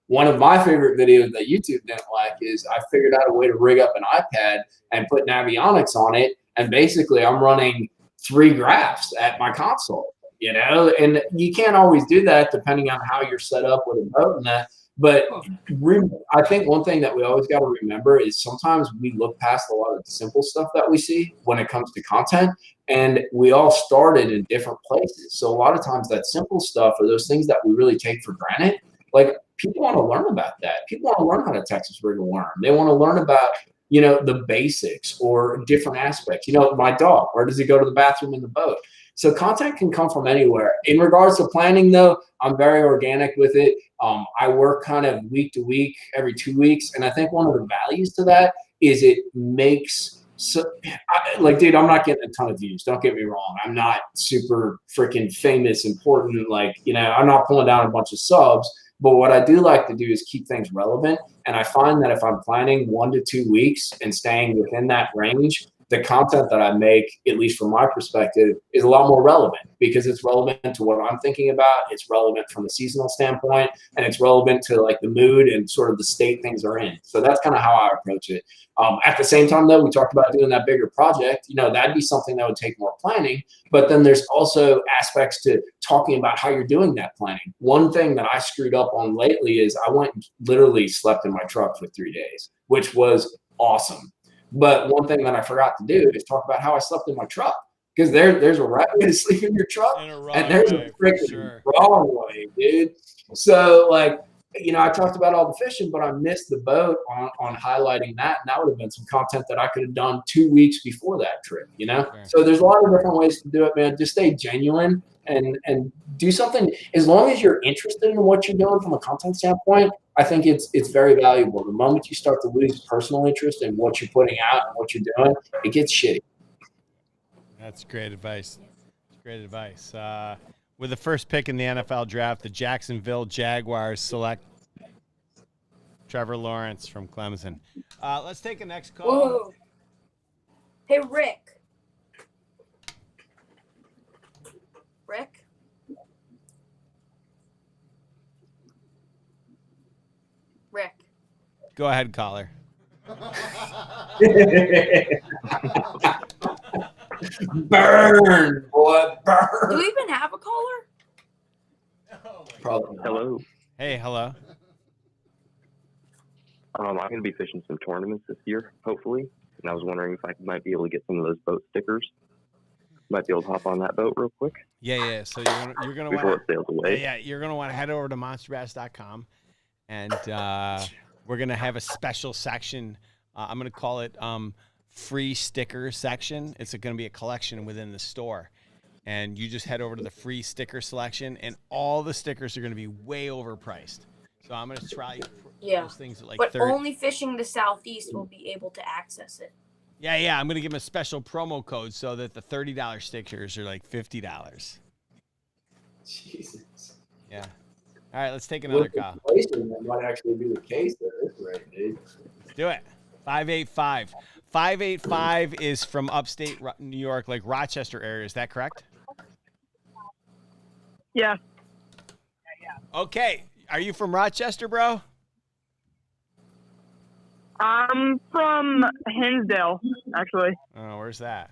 One of my favorite videos that YouTube didn't like is I figured out a way to rig up an iPad and put Navionics on it. And basically I'm running 3 graphs at my console, and you can't always do that depending on how you're set up with a boat and that. But I think one thing that we always got to remember is sometimes we look past a lot of the simple stuff that we see when it comes to content, and we all started in different places. So a lot of times that simple stuff or those things that we really take for granted, like people want to learn about that. People want to learn how to Texas rig a worm. They want to learn about, the basics or different aspects. My dog, where does he go to the bathroom in the boat? So content can come from anywhere. In regards to planning, though, I'm very organic with it. I work kind of week to week, every 2 weeks. And I think one of the values to that is it makes dude, I'm not getting a ton of views. Don't get me wrong. I'm not super freaking famous, important. I'm not pulling down a bunch of subs. But what I do like to do is keep things relevant. And I find that if I'm planning 1 to 2 weeks and staying within that range, the content that I make, at least from my perspective, is a lot more relevant because it's relevant to what I'm thinking about. It's relevant from a seasonal standpoint, and it's relevant to like the mood and sort of the state things are in. So that's kind of how I approach it. At the same time, though, we talked about doing that bigger project. That'd be something that would take more planning. But then there's also aspects to talking about how you're doing that planning. One thing that I screwed up on lately is I went and literally slept in my truck for 3 days, which was awesome. But one thing that I forgot to do is talk about how I slept in my truck, because there's a right way to sleep in your truck and there's a freaking wrong way, dude. So I talked about all the fishing, but I missed the boat on highlighting that. And that would have been some content that I could have done 2 weeks before that trip, So there's a lot of different ways to do it, man. Just stay genuine and do something. As long as you're interested in what you're doing from a content standpoint, I think it's very valuable. The moment you start to lose personal interest in what you're putting out and what you're doing, it gets shitty. That's great advice. Great advice. With the first pick in the NFL draft, the Jacksonville Jaguars select Trevor Lawrence from Clemson. Let's take a next call. Whoa. Hey, Rick. Rick? Rick. Go ahead, caller. Burn, boy, burn. Do we even have a caller? Probably. Hello. Hey, hello. I'm going to be fishing some tournaments this year, hopefully. And I was wondering if I might be able to get some of those boat stickers. Might be able to hop on that boat real quick. Yeah. So you're gonna before want it sails away. Yeah, you're gonna want to head over to monsterbass.com, and we're gonna have a special section. I'm gonna call it free sticker section. It's gonna be a collection within the store, and you just head over to the free sticker selection, and all the stickers are gonna be way overpriced. So I'm gonna try those things at but only fishing the Southeast will be able to access it. Yeah. I'm going to give them a special promo code so that the $30 stickers are like $50. Jesus. Yeah. All right, let's take another call. That might actually be the case there. That's right, dude. Let's do it. 585. 585 is from upstate New York, like Rochester area. Is that correct? Yeah. Okay. Are you from Rochester, bro? I'm from Hinsdale, actually. Oh, where's that?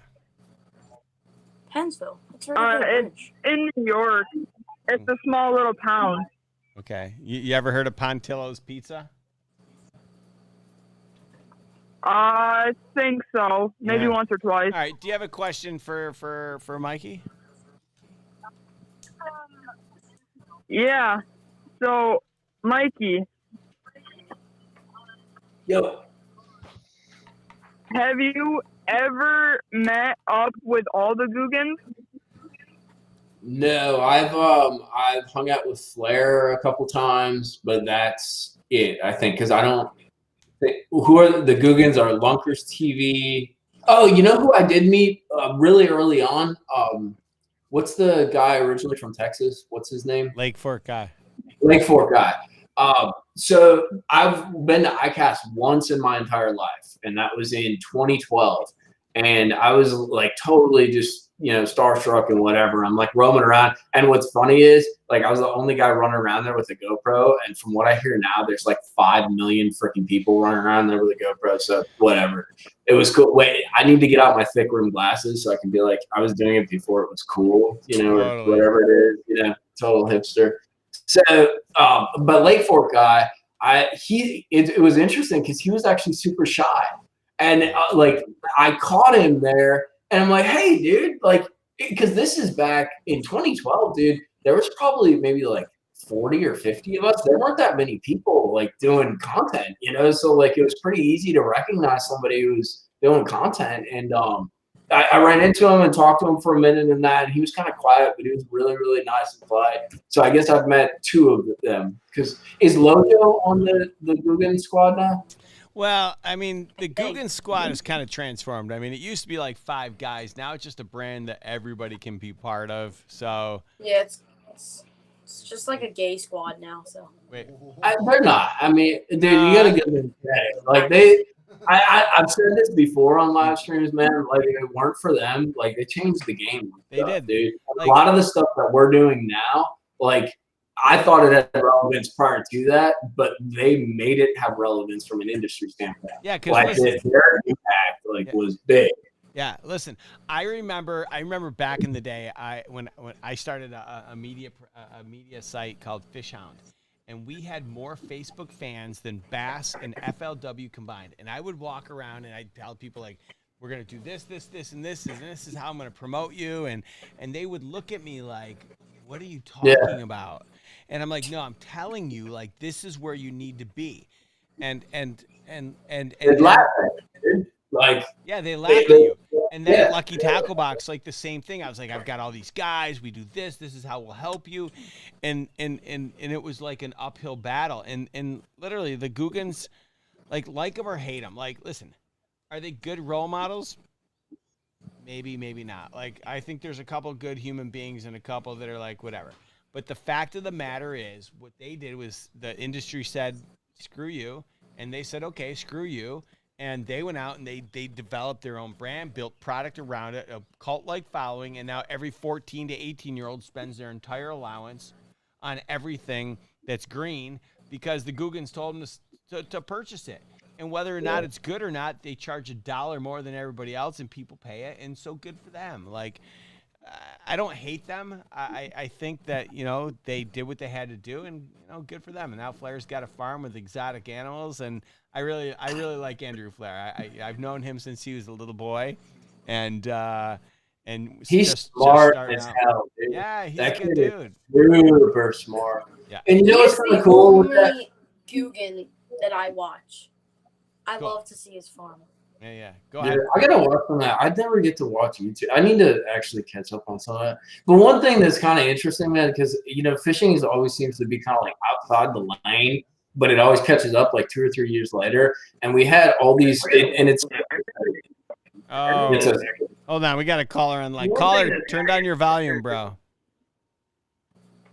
Hensville. It's right It's in New York. It's a small little town. Okay. You ever heard of Pontillo's Pizza? I think so. Maybe once or twice. All right. Do you have a question for Mikey? Yeah. So, Mikey. Yo. Have you ever met up with all the Googans? No, I've hung out with Flair a couple times, but that's it. I think because I don't Who are the Googans? Are Lunkers TV? Oh, you know who I did meet really early on? What's the guy originally from Texas? What's his name? Lake Fork guy. Lake Fork guy. So I've been to ICAST once in my entire life, and that was in 2012. And I was like totally just, starstruck and whatever. I'm like roaming around. And what's funny is like I was the only guy running around there with a GoPro. And from what I hear now, there's like 5 million freaking people running around there with a GoPro. So whatever. It was cool. Wait, I need to get out my thick rim glasses so I can be like, I was doing it before it was cool, or whatever it is, total hipster. So, but Lake Fork guy, it was interesting because he was actually super shy. And like I caught him there and I'm like, hey, dude, like, because this is back in 2012, dude, there was probably maybe like 40 or 50 of us. There weren't that many people like doing content, so like it was pretty easy to recognize somebody who was doing content. And I ran into him and talked to him for a minute and that. And he was kind of quiet, but he was really, really nice and polite. So I guess I've met 2 of them. Because is Lojo on the Guggen squad now? Well, I mean, the Guggen squad is kind of transformed. I mean, it used to be like 5 guys. Now it's just a brand that everybody can be part of. So yeah, it's just like a gay squad now. So wait, they're not. I mean, dude, you gotta give them credit. Like I've said this before on live streams, man. Like if it weren't for them, like they changed the game. They did, dude. Like, a lot of the stuff that we're doing now, like. I thought it had relevance prior to that, but they made it have relevance from an industry standpoint. Yeah, because like their impact was big. Yeah, listen, I remember back in the day, when I started a media site called Fishhound, and we had more Facebook fans than Bass and FLW combined. And I would walk around and I'd tell people like, we're gonna do this, and this is how I'm gonna promote you, and they would look at me like, what are you talking about? And I'm like, no, I'm telling you, like, this is where you need to be. And they laugh at you, like, yeah, they laugh at you. And then at Lucky Tackle Box, like the same thing. I was like, I've got all these guys, we do this is how we'll help you. And it was like an uphill battle. And literally the Guggens, like them or hate them. Like, listen, are they good role models? Maybe, maybe not. Like, I think there's a couple good human beings and a couple that are like, whatever. But the fact of the matter is, what they did was the industry said, screw you. And they said, okay, screw you. And they went out and they developed their own brand, built product around it, a cult-like following. And now every 14 to 18-year-old spends their entire allowance on everything that's green because the Guggens told them to purchase it. And whether or not it's good or not, they charge $1 more than everybody else and people pay it. And so good for them. Like, I don't hate them. I think that, they did what they had to do and, good for them. And now Flair's got a farm with exotic animals. And I really like Andrew Flair. I've known him since he was a little boy. And he's just smart starting as out. hell, dude. Yeah, he's that a good dude. Super smart. Yeah. And what's kind of cool with that? Guggen that I watch. I love to see his farm. Yeah. Go ahead. I gotta watch on that. I never get to watch YouTube. I need to actually catch up on some of that. But one thing that's kind of interesting, man, because fishing always seems to be kind of like outside the lane, but it always catches up like 2 or 3 years later. And we had all these, and it's. Oh, hold on. We got a caller on line. Caller, turn down your volume, bro. All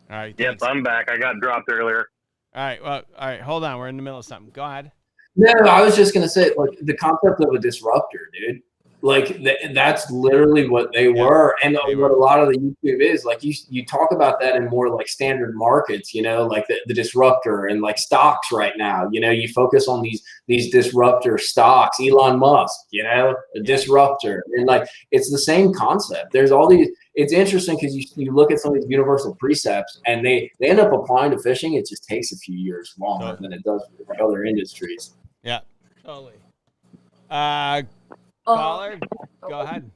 right. Yep, I'm back. I got dropped earlier. All right. Well, all right. Hold on. We're in the middle of something. Go ahead. No, I was just gonna say, like, the concept of a disruptor, dude. Like that's literally what they were, and what a lot of the YouTube is. Like you talk about that in more like standard markets, like the disruptor and like stocks right now. You focus on these disruptor stocks. Elon Musk, a disruptor, and like it's the same concept. There's all these. It's interesting because you look at some of these universal precepts, and they end up applying to fishing. It just takes a few years longer than it does with other industries. Yeah, totally. Caller, go ahead.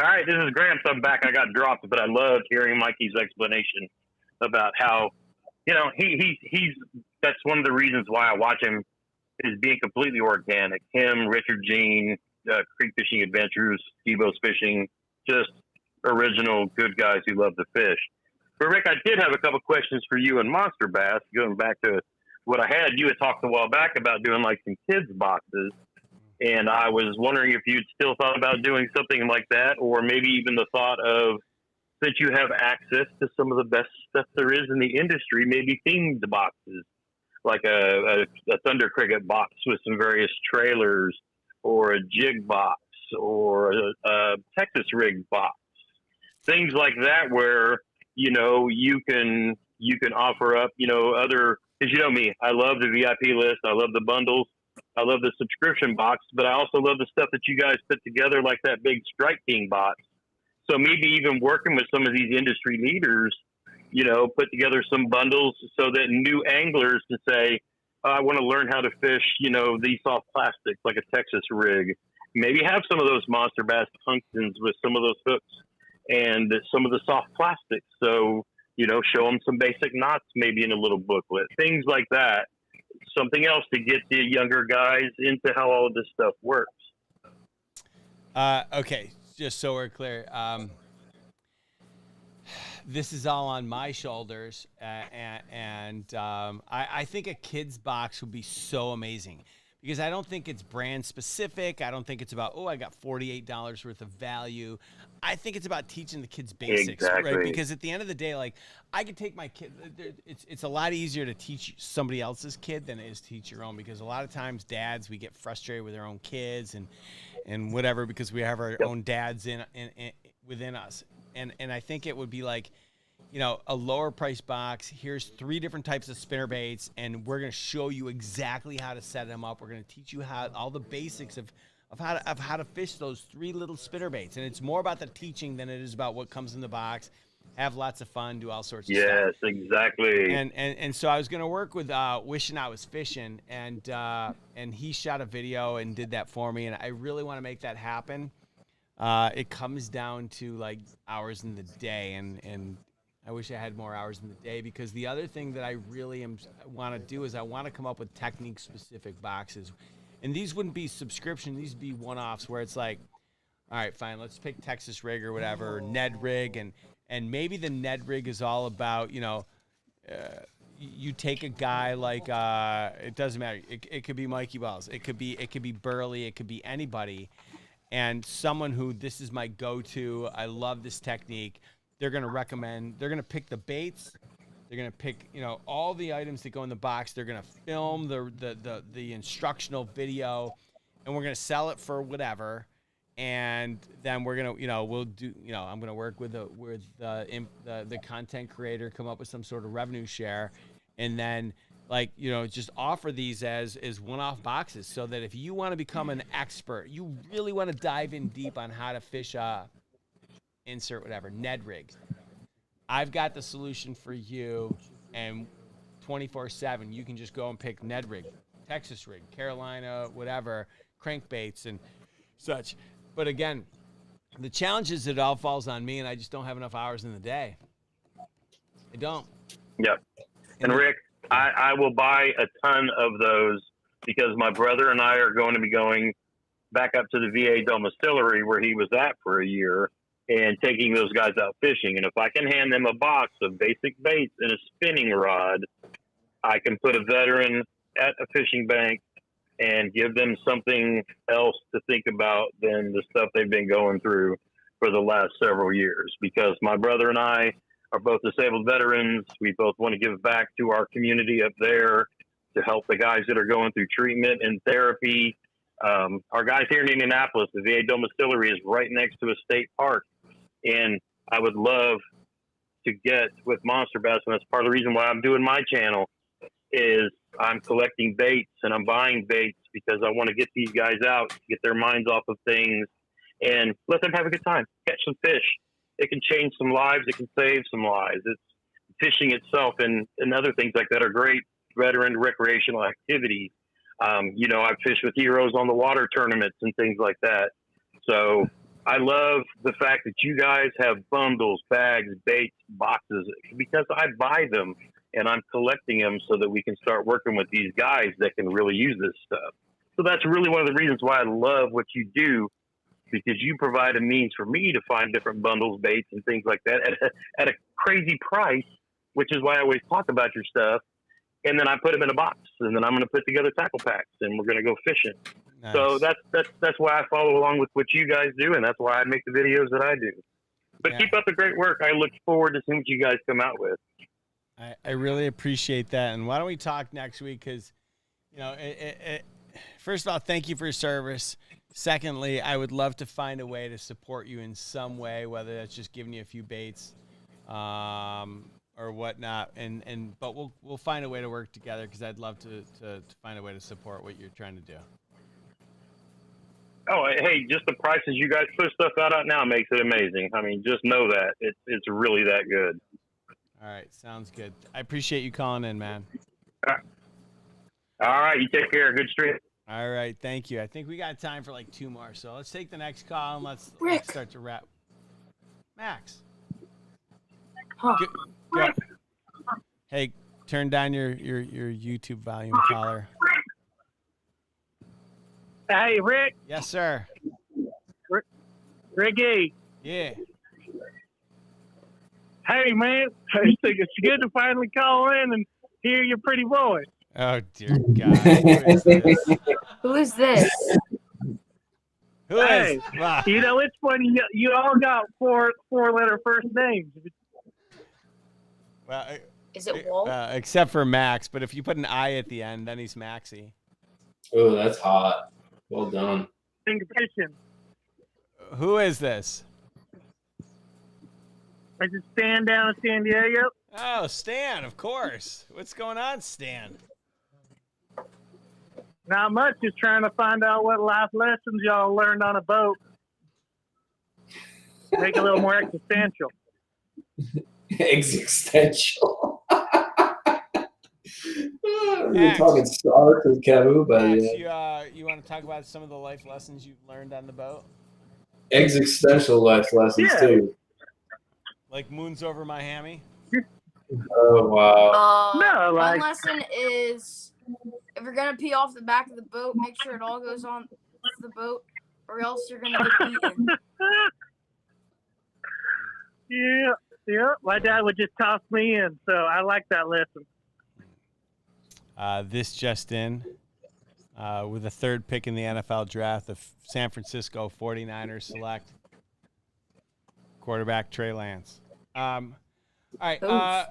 All right, this is Gramps. I'm back. I got dropped, but I loved hearing Mikey's explanation about how, he's that's one of the reasons why I watch him is being completely organic. Him, Richard Jean, Creek Fishing Adventures, Debo's Fishing, just original good guys who love to fish. But Rick, I did have a couple questions for you on Monster Bass, going back to what I had, you had talked a while back about doing like some kids boxes. And I was wondering if you'd still thought about doing something like that, or maybe even the thought of, since you have access to some of the best stuff there is in the industry, maybe themed boxes, like a Thunder Cricket box with some various trailers, or a jig box, or a Texas rig box, things like that, where, you know, you can offer up, you know, other, because you know me, I love the VIP list, I love the bundles, I love the subscription box, but I also love the stuff that you guys put together, like that big Strike King box. So maybe even working with some of these industry leaders, you know, put together some bundles so that new anglers can say, I want to learn how to fish, you know, these soft plastics like a Texas rig. Maybe have some of those monster bass tungstens with some of those hooks and some of the soft plastics. So, you know, show them some basic knots maybe in a little booklet, things like that. Something else to get the younger guys into how all of this stuff works. Okay, just so we're clear, this is all on my shoulders, and I think a kid's box would be so amazing, because I don't think it's brand specific. I don't think it's about, oh, I got $48 worth of value. I think it's about teaching the kids basics, exactly. right? Because at the end of the day, like, I could take my kid. It's a lot easier to teach somebody else's kid than it is to teach your own, because a lot of times dads, we get frustrated with our own kids and whatever, because we have our own dads within us. And I think it would be like, you know, a lower price box. Here's 3 different types of spinner baits, and we're going to show you exactly how to set them up. We're going to teach you all the basics of how to fish those 3 little spinner baits. And it's more about the teaching than it is about what comes in the box. Have lots of fun, do all sorts of stuff. Yes, exactly. And so I was going to work with Wishing I Was Fishing, and he shot a video and did that for me, and I really want to make that happen. It comes down to like hours in the day, and I wish I had more hours in the day, because the other thing that I really want to do is I want to come up with technique-specific boxes. And these wouldn't be subscription. These would be one-offs where it's like, all right, fine, let's pick Texas rig or whatever, Ned rig, and maybe the Ned rig is all about, you know, you take a guy like, it doesn't matter. It could be Mikey Balls. It could be Burley. It could be anybody. And someone who, this is my go-to, I love this technique. They're going to pick the baits. They're going to pick, you know, all the items that go in the box. They're going to film the instructional video, and we're going to sell it for whatever. And then we're going to, you know, we'll do, you know, I'm going to work with the content creator, come up with some sort of revenue share. And then, like, you know, just offer these as one-off boxes, so that if you want to become an expert, you really want to dive in deep on how to fish insert whatever, Ned rig. I've got the solution for you, and 24/7, you can just go and pick Ned rig, Texas rig, Carolina, whatever, crankbaits and such. But again, the challenge is it all falls on me, and I just don't have enough hours in the day. I don't. Yep. And Rick, I will buy a ton of those, because my brother and I are going to be going back up to the VA Domiciliary where he was at for a year, and taking those guys out fishing. And if I can hand them a box of basic baits and a spinning rod, I can put a veteran at a fishing bank and give them something else to think about than the stuff they've been going through for the last several years. Because my brother and I are both disabled veterans. We both want to give back to our community up there to help the guys that are going through treatment and therapy. Our guys here in Indianapolis, the VA Domiciliary is right next to a state park. And I would love to get with Monster Bass, and that's part of the reason why I'm doing my channel, is I'm collecting baits and I'm buying baits, because I want to get these guys out, get their minds off of things, and let them have a good time, catch some fish. It can change some lives. It can save some lives. It's fishing itself and other things like that are great veteran recreational activities. You know, I've fished with heroes on the water tournaments and things like that. So I love the fact that you guys have bundles, bags, baits, boxes, because I buy them and I'm collecting them so that we can start working with these guys that can really use this stuff. So that's really one of the reasons why I love what you do, because you provide a means for me to find different bundles, baits, and things like that at a crazy price, which is why I always talk about your stuff. and then I put them in a box, and then I'm going to put together tackle packs, and we're going to go fishing. Nice. So that's why I follow along with what you guys do, and that's why I make the videos that I do. But keep up the great work. I look forward to seeing what you guys come out with. I really appreciate that. And why don't we talk next week? Because, first of all, thank you for your service. Secondly, I would love to find a way to support you in some way, whether that's just giving you a few baits or whatnot. But we'll find a way to work together because I'd love to find a way to support what you're trying to do. Oh, hey, just the prices you guys put stuff out now makes it amazing. I mean, just know that. It's really that good. All right, sounds good. I appreciate you calling in, man. All right, you take care. Good stream. All right, thank you. I think we got time for like 2 more, so let's take the next call and let's start to wrap. Max. Huh. Go. Hey, turn down your YouTube volume, caller. Hey, Rick. Yes, sir. Ricky. Yeah. Hey, man. It's good to finally call in and hear your pretty voice. Oh, dear God. Who is this? Who is this? Who is? Wow. You know, it's funny. You all got four-letter first names. Well, is it Walt? Except for Max, but if you put an I at the end, then he's Maxie. Oh, that's hot. Well done. Who is this? I just Stan down in San Diego. Oh, Stan, of course. What's going on, Stan? Not much. Just trying to find out what life lessons y'all learned on a boat. Make it a little more existential. Existential. We're talking Stark with Kevu, but Max, you want to talk about some of the life lessons you've learned on the boat? Existential life lessons too. Like moons over Miami? Oh wow. One lesson is if you're gonna pee off the back of the boat, make sure it all goes on the boat, or else you're gonna get eaten. Yeah. My dad would just toss me in, so I like that lesson. This just in, with the 3rd pick in the NFL draft, the San Francisco 49ers select quarterback Trey Lance. All right,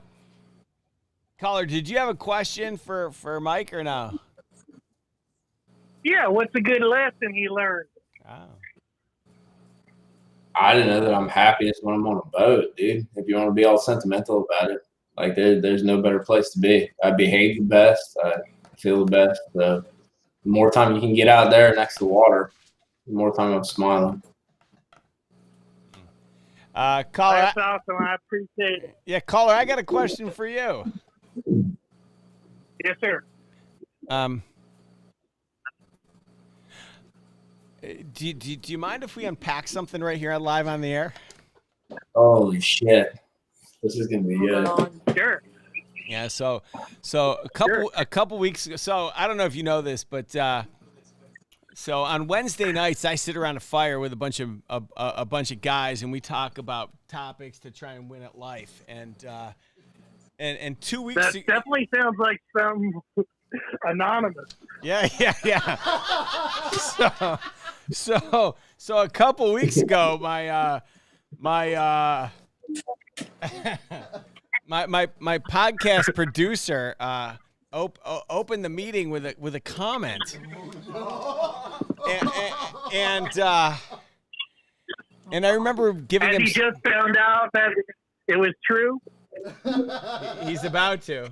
caller, did you have a question for Mike or no? Yeah, what's a good lesson he learned? Oh. I didn't know that I'm happiest when I'm on a boat, dude. If you want to be all sentimental about it, like there's no better place to be. I behave the best. I feel the best. The more time you can get out there next to water, the more time I'm smiling. Caller, that's awesome. I appreciate it. Yeah, caller, I got a question for you. Yes, sir. Do you mind if we unpack something right here live on the air? Holy shit. This is gonna be good. Sure. Yeah, so a couple weeks ago. So I don't know if you know this, but so on Wednesday nights I sit around a fire with a bunch of guys, and we talk about topics to try and win at life. And 2 weeks That definitely sounds like some anonymous. Yeah. So a couple weeks ago, my podcast producer opened the meeting with a comment, and I remember giving him. He just found out that it was true. He's about to.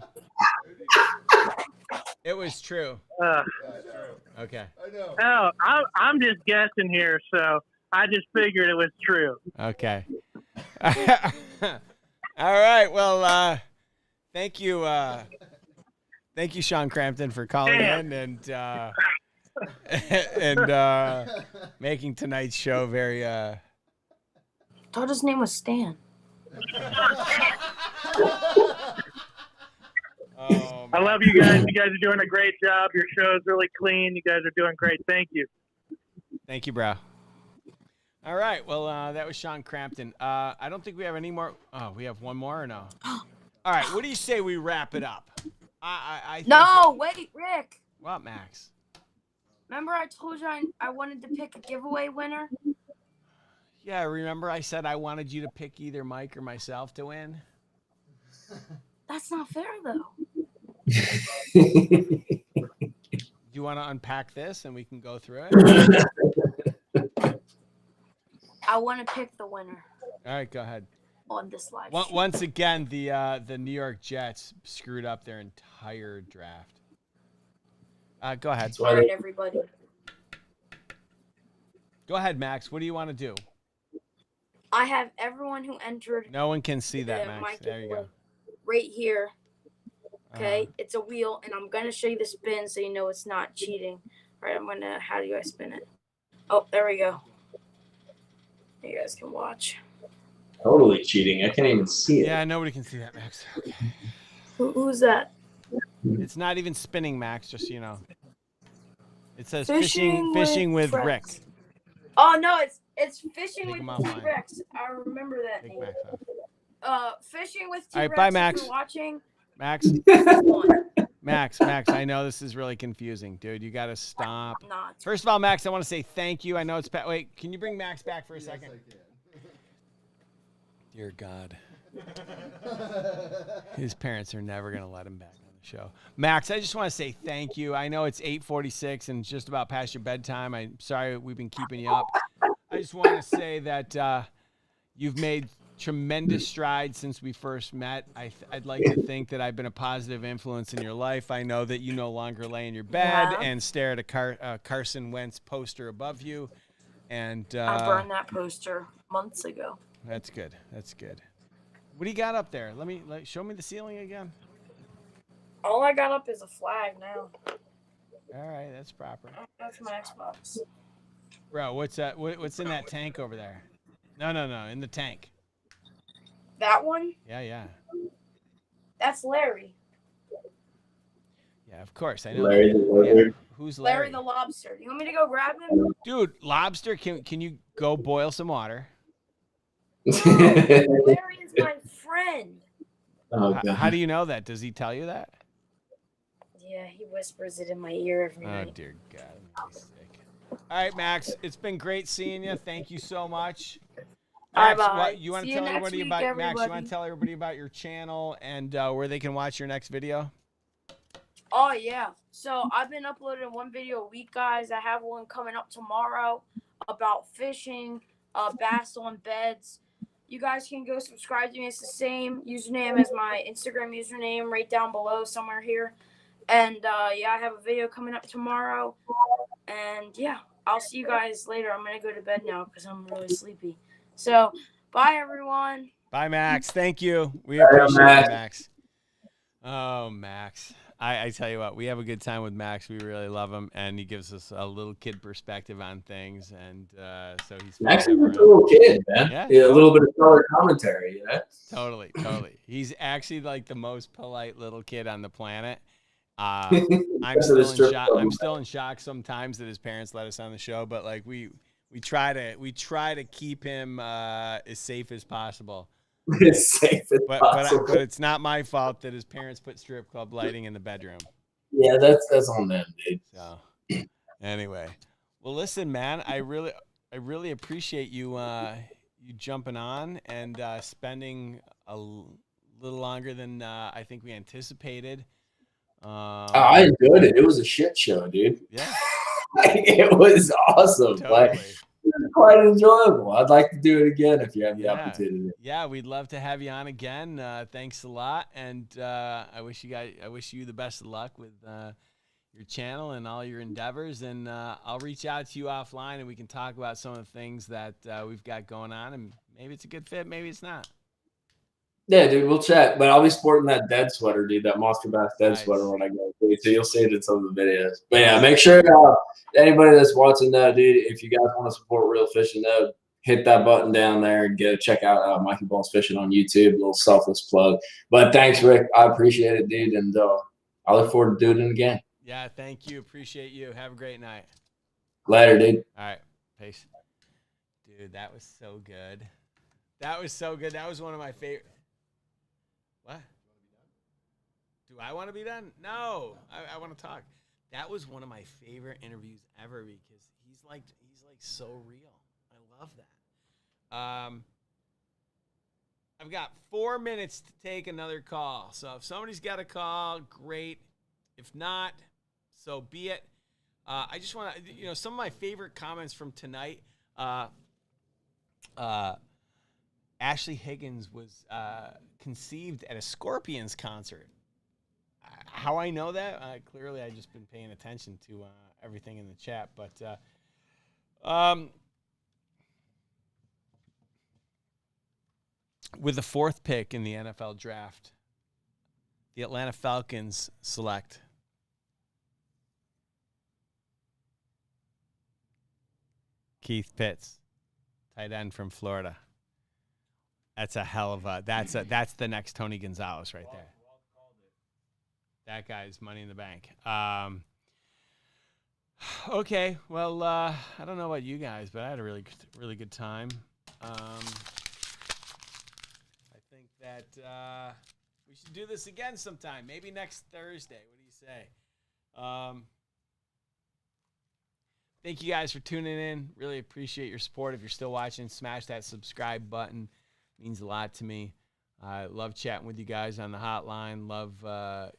It was true. Okay. Oh, I'm just guessing here, so I just figured it was true. Okay. All right. Well, thank you, Sean Crampton, for calling in and making tonight's show very. I thought his name was Stan. Oh, I love you guys. You guys are doing a great job. Your show is really clean. You guys are doing great. Thank you. Thank you, bro. All right. Well, that was Sean Crampton. I don't think we have any more. Oh, we have one more or no? All right. What do you say we wrap it up? I No, wait, Rick. What, Max? Remember I told you I wanted to pick a giveaway winner? Yeah, remember I said I wanted you to pick either Mike or myself to win? That's not fair, though. Do you want to unpack this and we can go through it? I want to pick the winner. All right, go ahead. On this live Once again, the New York Jets screwed up their entire draft. Go ahead. All right, everybody. Go ahead, Max. What do you want to do? I have everyone who entered. No one can see that, Max. There you go. Right here. Okay, it's a wheel, and I'm gonna show you the spin so you know it's not cheating. All right, I'm gonna. How do I spin it? Oh, there we go. You guys can watch. Totally cheating. I can't even see it. Yeah, nobody can see that, Max. Okay. Who's that? It's not even spinning, Max. Just so you know. It says fishing with Rick. Oh no, it's fishing Take with T-Rex. I remember that name. Fishing with T-Rex. All right, bye, Max. If you're watching. Max. Max, I know this is really confusing, dude. You got to stop. First of all, Max, I want to say thank you. I know it's wait, can you bring Max back for a second? Dear God. His parents are never going to let him back on the show. Max, I just want to say thank you. I know it's 8:46 and just about past your bedtime. I'm sorry we've been keeping you up. I just want to say that you've made tremendous strides since we first met. I'd like to think that I've been a positive influence in your life. I know that you no longer lay in your bed and stare at a Carson Wentz poster above you. And I burned that poster months ago. That's good. That's good. What do you got up there? Show me the ceiling again. All I got up is a flag now. All right, that's proper. That's my Xbox. Bro, what's that? What's in that tank over there? No, in the tank. That one? Yeah. That's Larry. Yeah, of course. I know. Larry the lizard. Who's Larry? Larry the lobster. You want me to go grab him? Dude, lobster, can you go boil some water? No, Larry is my friend. Oh, how do you know that? Does he tell you that? Yeah, he whispers it in my ear every night. Oh, dear God. I'm sick. All right, Max. It's been great seeing you. Thank you so much. Max, Bye-bye. You want to See you tell next everybody week, about Max? You everybody. want to tell everybody about your channel and where they can watch your next video? Oh, yeah. So I've been uploading one video a week, guys. I have one coming up tomorrow about fishing, bass on beds. You guys can go subscribe to me. It's the same username as my Instagram username right down below somewhere here. And, yeah, I have a video coming up tomorrow. And, yeah, I'll see you guys later. I'm going to go to bed now because I'm really sleepy. So, bye, everyone. Bye, Max. Thank you. We appreciate it, Max. Oh, Max. I tell you what, we have a good time with Max. We really love him, and he gives us a little kid perspective on things. And so he's Max is a little kid, man. Yeah, a little bit of color commentary, you know? Totally. He's actually like the most polite little kid on the planet. I'm still in shock sometimes that his parents let us on the show, but like we try to keep him as safe as possible. As safe as possible. But it's not my fault that his parents put strip club lighting in the bedroom. Yeah, that's on them, dude. So anyway, well, listen, man, I really appreciate you you jumping on and spending a little longer than I think we anticipated. I enjoyed it. It was a shit show, dude. Yeah. It was awesome. Totally. Like, it was quite enjoyable. I'd like to do it again if you have the opportunity. Yeah, we'd love to have you on again. Thanks a lot, and I wish you the best of luck with your channel and all your endeavors. And I'll reach out to you offline, and we can talk about some of the things that we've got going on. And maybe it's a good fit, maybe it's not. Yeah, dude, we'll chat. But I'll be sporting that dead sweater, dude, that Monster Bass dead sweater when I go. So you'll see it in some of the videos. But yeah, make sure anybody that's watching, dude, if you guys want to support Real Fishing, hit that button down there and check out Mikey Balls Fishing on YouTube. A little selfless plug. But thanks, Rick. I appreciate it, dude, and I look forward to doing it again. Yeah, thank you. Appreciate you. Have a great night. Later, dude. All right, peace. Dude, that was so good. That was so good. That was one of my favorite. What? Do I want to be done? No, I want to talk. That was one of my favorite interviews ever because he's like so real. I love that. I've got 4 minutes to take another call. So if somebody's got a call, great. If not, so be it. I just want to, some of my favorite comments from tonight. Ashley Higgins was conceived at a Scorpions concert. How I know that? Clearly, I've just been paying attention to everything in the chat. But with the 4th pick in the NFL draft, the Atlanta Falcons select Keith Pitts, tight end from Florida. That's a hell of a. That's the next Tony Gonzalez right there. That guy's money in the bank. Okay, well, I don't know about you guys, but I had a really good time. I think that we should do this again sometime. Maybe next Thursday. What do you say? Thank you guys for tuning in. Really appreciate your support. If you're still watching, smash that subscribe button. It means a lot to me. I love chatting with you guys on the hotline. Love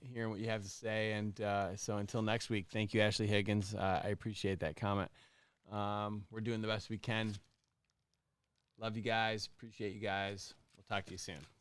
hearing what you have to say. And so until next week, thank you, Ashley Higgins. I appreciate that comment. We're doing the best we can. Love you guys. Appreciate you guys. We'll talk to you soon.